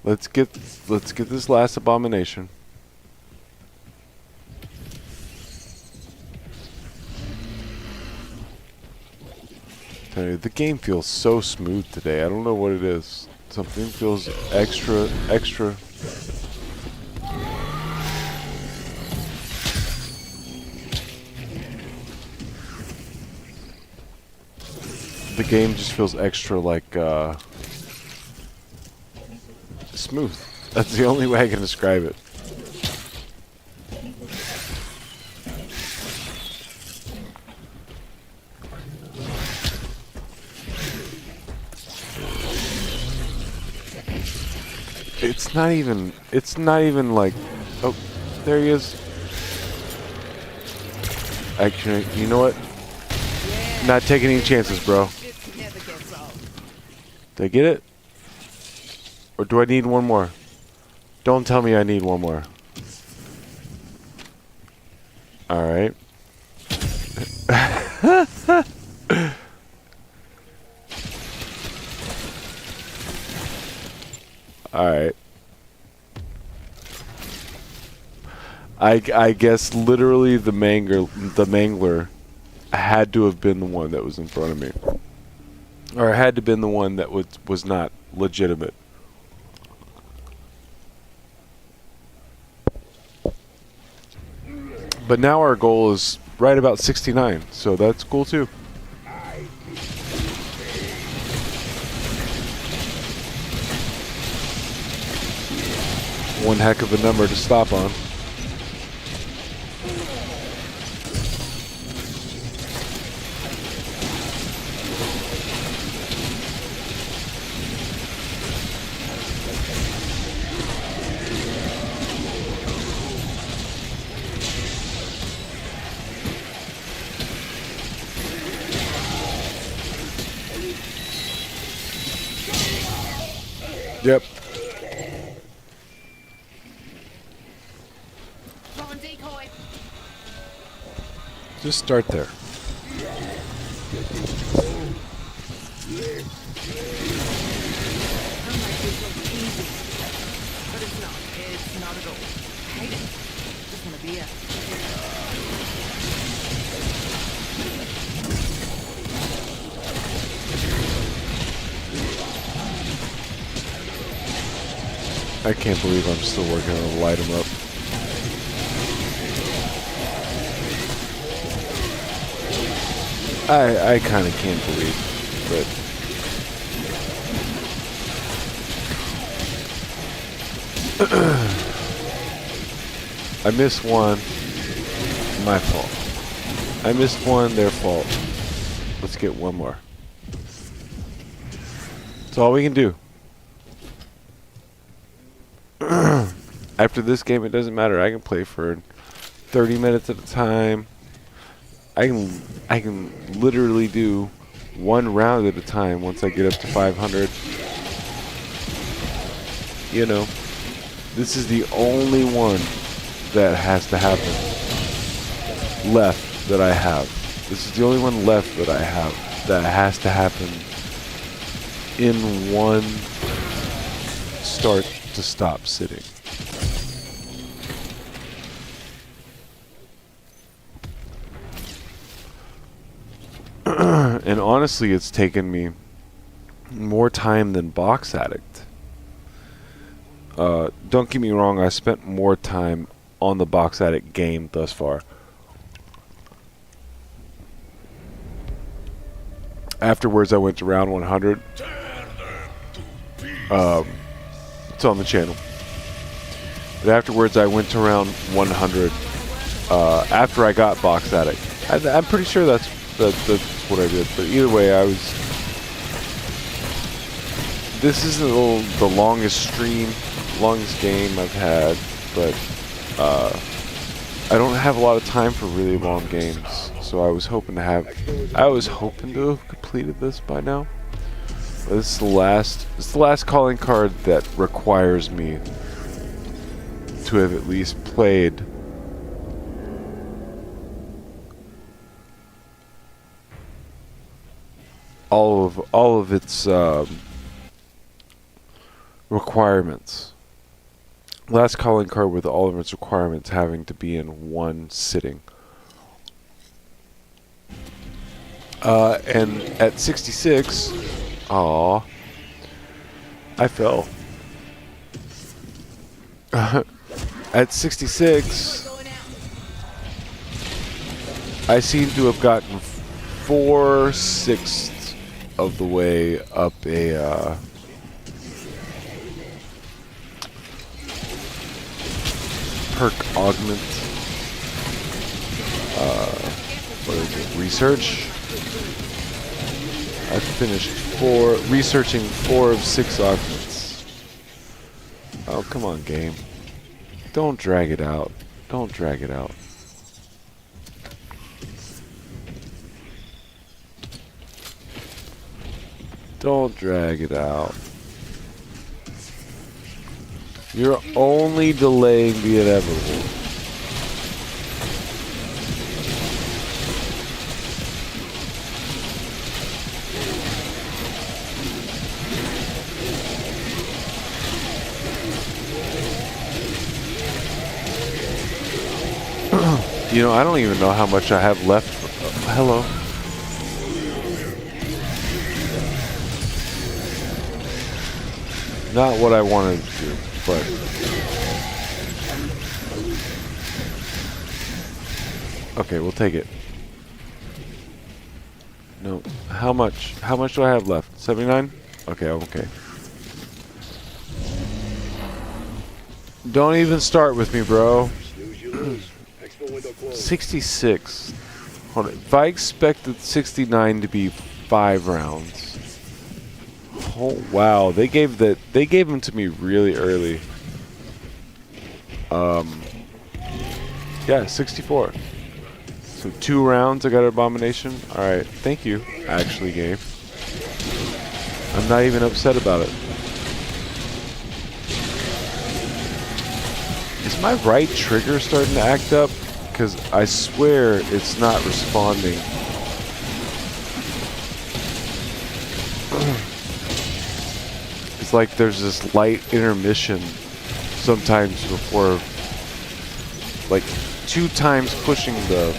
Speaker 1: Let's get this last abomination. Tell you, the game feels so smooth today. I don't know what it is. Something feels extra. The game just feels extra, like, smooth. That's the only way I can describe it. It's not even like, oh, there he is. Actually, you know what? Not taking any chances, bro.
Speaker 3: This never gets old.
Speaker 1: Did I get it? Or do I need one more? Don't tell me I need one more. Alright. Alright. I guess literally the mangler had to have been the one that was in front of me. Or had to have been the one that was not legitimate. But now our goal is right about 69, so that's cool too. One heck of a number to stop on. Yep.
Speaker 3: Throwing decoy.
Speaker 1: Just start there.
Speaker 3: I'm like this looks easy. But it's not. It's not at all. I hate it. Just want a beer.
Speaker 1: I can't believe I'm still working on to light them up. I kind of can't believe, but I missed one. My fault. I missed one. Their fault. Let's get one more. That's all we can do. After this game, it doesn't matter. I can play for 30 minutes at a time. I can literally do one round at a time once I get up to 500. You know, this is the only one that has to happen left that I have. This is the only one left that I have that has to happen in one start to stop sitting. And honestly, it's taken me more time than Box Addict. Don't get me wrong, I spent more time on the Box Addict game thus far. Afterwards, I went to round 100. It's on the channel. But afterwards, I went to round 100 after I got Box Addict. I'm pretty sure that's what I did. But either way, this isn't the longest stream, longest game I've had, but I don't have a lot of time for really long games. So I was hoping to have completed this by now. But this is the last calling card that requires me to have at least played all of its requirements. Last calling card with all of its requirements having to be in one sitting. And at 66, I fell. At 66, I seem to have gotten 4/6 of the way up a perk augment. What is it? Research. I finished researching 4 of 6 augments. Oh, come on, game. Don't drag it out. Don't drag it out. Don't drag it out. You're only delaying the inevitable. You know, I don't even know how much I have left. Hello. Not what I wanted to do, but Okay, we'll take it. No. How much? How much do I have left? 79? Okay, I'm okay. Don't even start with me, bro.
Speaker 2: Snooze, you lose. Expo window closed.
Speaker 1: 66. Hold on. If I expected 69 to be 5 rounds. Oh wow, they gave them to me really early. Yeah, 64. So 2 rounds I got an abomination. Alright, thank you, actually game. I'm not even upset about it. Is my right trigger starting to act up? Because I swear it's not responding. It's like there's this light intermission sometimes before, like 2 times pushing the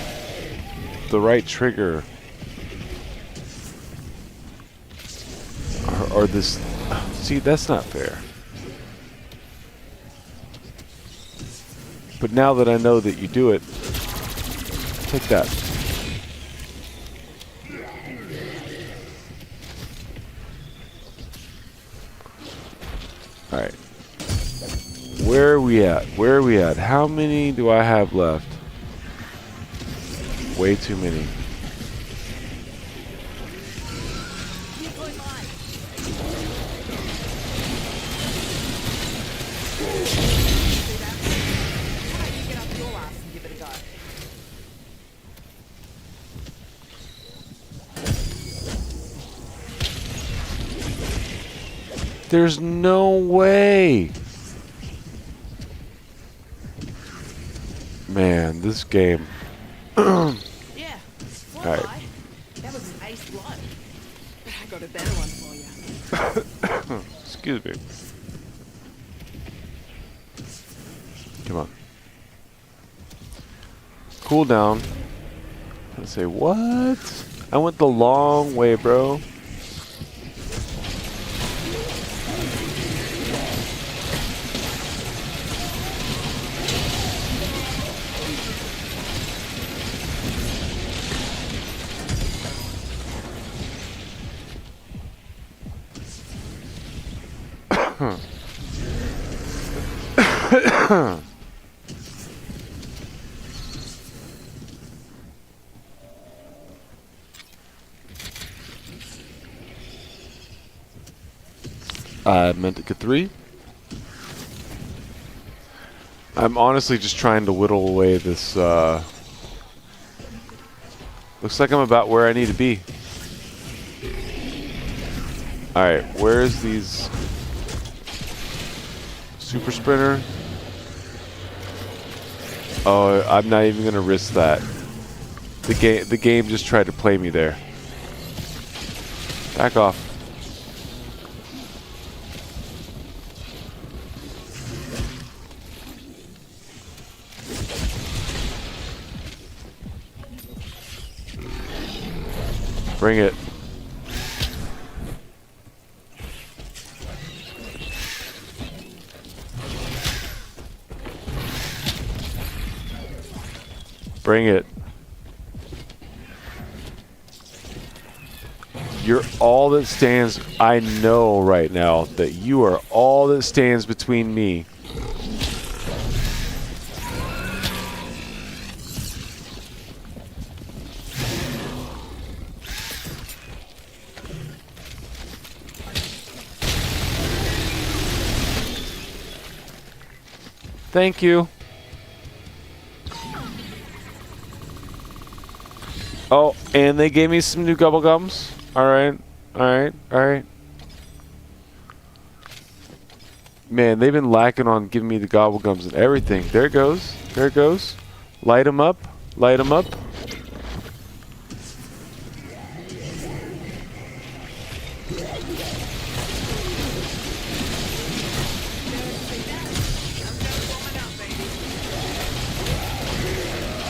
Speaker 1: right trigger. Or this, see, that's not fair. But now that I know that you do it, take that. Alright. Where are we at? Where are we at? How many do I have left? Way too many. There's no way. Man, this game.
Speaker 3: Yeah. Well,
Speaker 1: Alright.
Speaker 3: that was an ace blow. But I got a better one for you.
Speaker 1: Excuse me. Come on. Cool down. I say, what? I went the long way, bro. I meant to get 3. I'm honestly just trying to whittle away this. Looks like I'm about where I need to be. Alright, where's these super sprinter? Oh, I'm not even gonna risk that. The game just tried to play me there. Back off. Bring it. Bring it. You're all that stands. I know right now that you are all that stands between me. Thank you. Oh, and they gave me some new gobble gums. Alright, alright, alright. Man, they've been lacking on giving me the gobble gums and everything. There it goes. There it goes. Light them up. Light them up.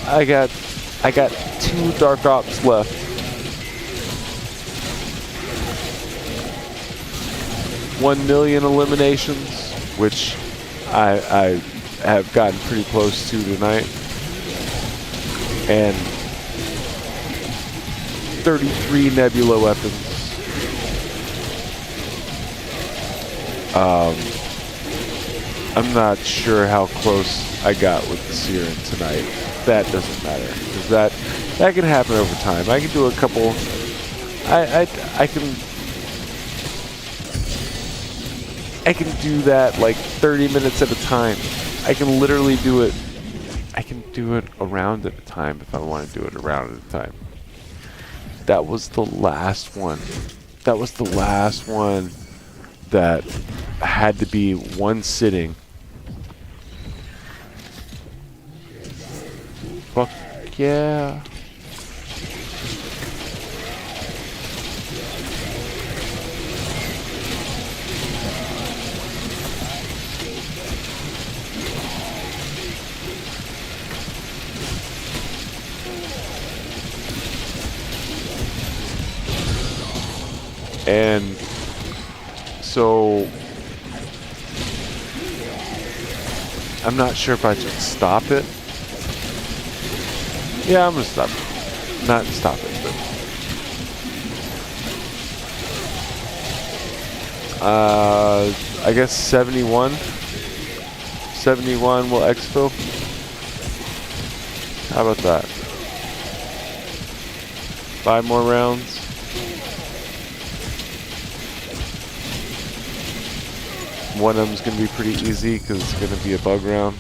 Speaker 1: I got 2 Dark Ops left. $1 million eliminations, which I have gotten pretty close to tonight. and 33 Nebula weapons. I'm not sure how close I got with the Siren tonight. That doesn't matter, because that can happen over time. I can do a couple. I can do that like 30 minutes at a time. I can literally do it. I can do it a round at a time if I want to do it a round at a time. That was the last one. That was the last one that had to be one sitting. Fuck yeah. And so I'm not sure if I should stop it. Yeah, I'm gonna stop it. Not stop it, but I guess 71. 71 will exfil. How about that? 5 more rounds. One of them's going to be pretty easy because it's going to be a bug round.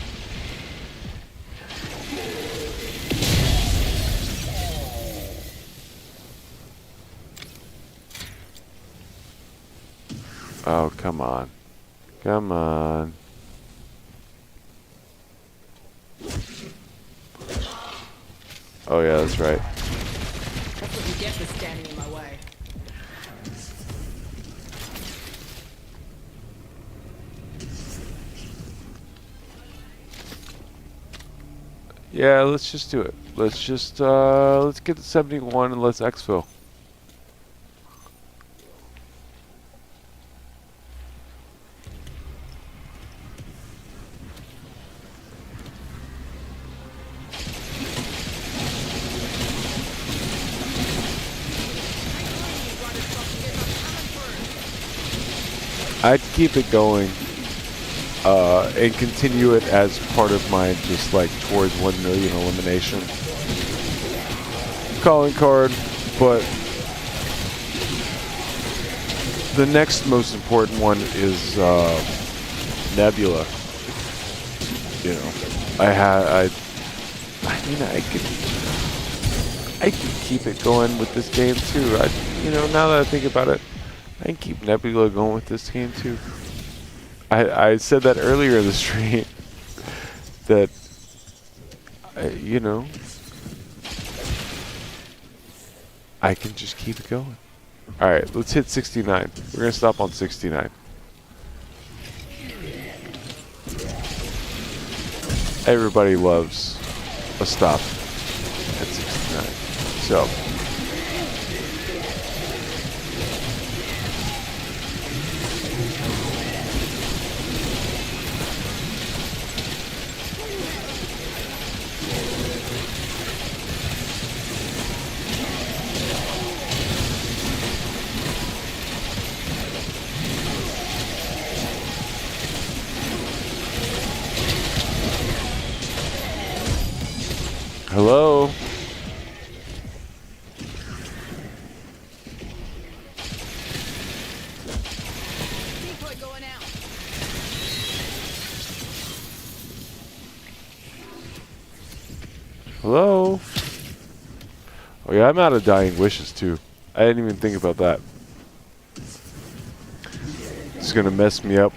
Speaker 1: Oh, come on. Come on. Oh yeah, that's right.
Speaker 3: That's what you get for standing in my way.
Speaker 1: Yeah, let's just do it. Let's just, let's get to 71 and let's exfil. I'd keep it going. And continue it as part of my just like towards 1 million elimination calling card, but the next most important one is Nebula. You know, I mean I could keep it going with this game too. You know, now that I think about it, I can keep Nebula going with this game too. I said that earlier in the stream that, you know, I can just keep it going. Alright, let's hit 69. We're going to stop on 69. Everybody loves a stop at 69. So... Hello?
Speaker 3: Decoy going out.
Speaker 1: Hello? Oh yeah, I'm out of dying wishes too. I didn't even think about that. It's gonna mess me up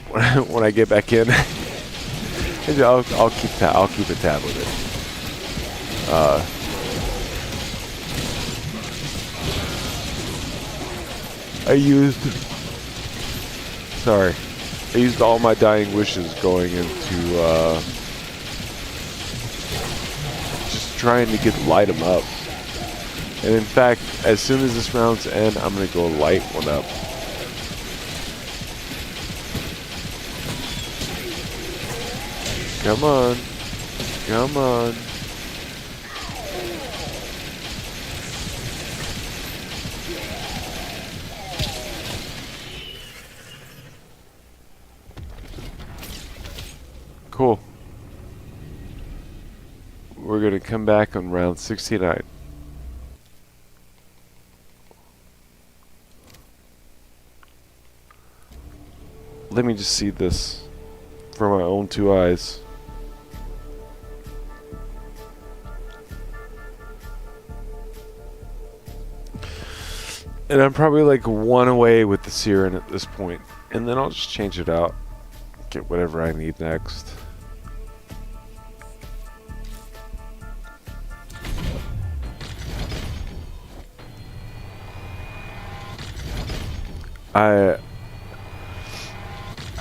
Speaker 1: when I get back in. I'll keep a tab with it. I used all my dying wishes going into just trying to light them up. And in fact, as soon as this round's end, I'm gonna go light one up. Come on. Come on. Cool. We're going to come back on round 69. Let me just see this from my own two eyes. And I'm probably like one away with the Siren at this point. And then I'll just change it out. Get whatever I need next.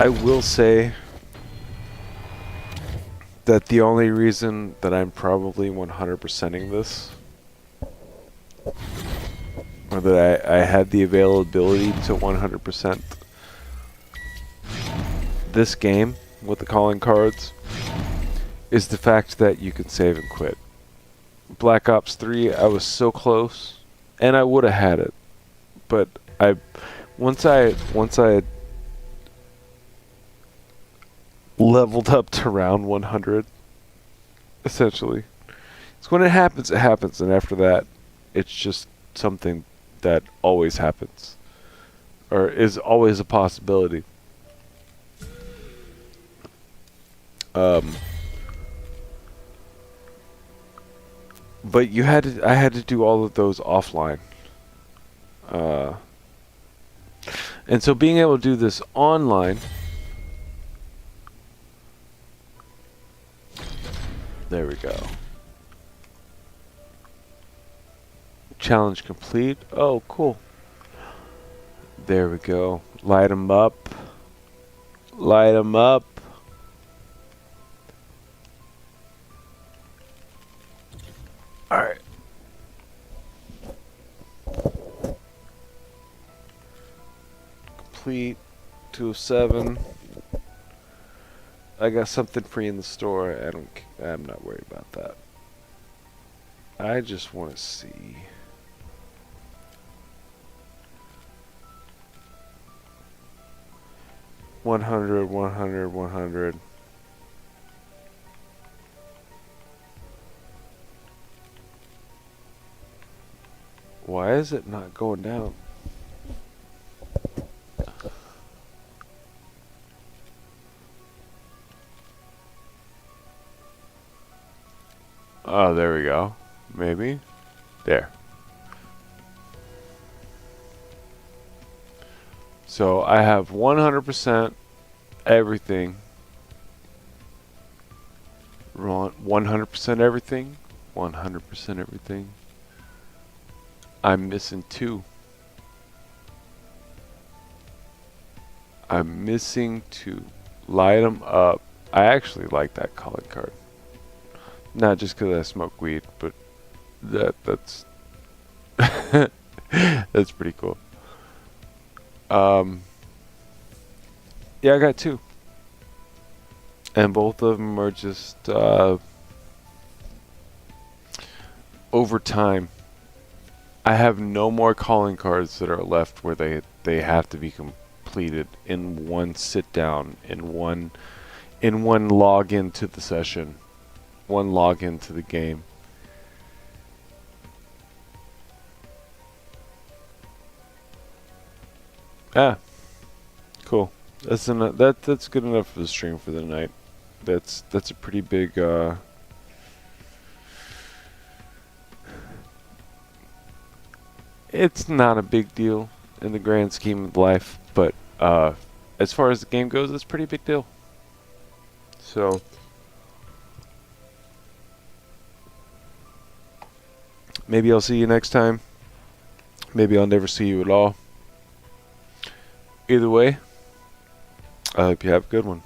Speaker 1: I will say that the only reason that I'm probably 100%ing this, or that I had the availability to 100% this game with the calling cards, is the fact that you can save and quit. Black Ops 3, I was so close, and I would have had it, but once I leveled up to round 100, essentially. So when it happens, and after that, it's just something that always happens, or is always a possibility. But I had to do all of those offline. And so being able to do this online, there we go. Challenge complete. Oh, cool. There we go. Light 'em up. Light 'em up. Alright. Complete. 207. I got something free in the store. I'm not worried about that. I just want to see. $100, $100, $100. Why is it not going down? Oh, there we go. Maybe. There. So I have 100% everything. 100% everything. 100% everything. I'm missing 2. I'm missing 2. Light 'em up. I actually like that calling card. Not just because I smoke weed, but that's that's pretty cool. Yeah, I got 2, and both of them are just over time. I have no more calling cards that are left where they have to be completed in one sit down, in one login to the session. One login to the game. Ah, cool. That's good enough for the stream for the night. That's a pretty big. It's not a big deal in the grand scheme of life, but as far as the game goes, it's a pretty big deal. So. Maybe I'll see you next time. Maybe I'll never see you at all. Either way, I hope you have a good one.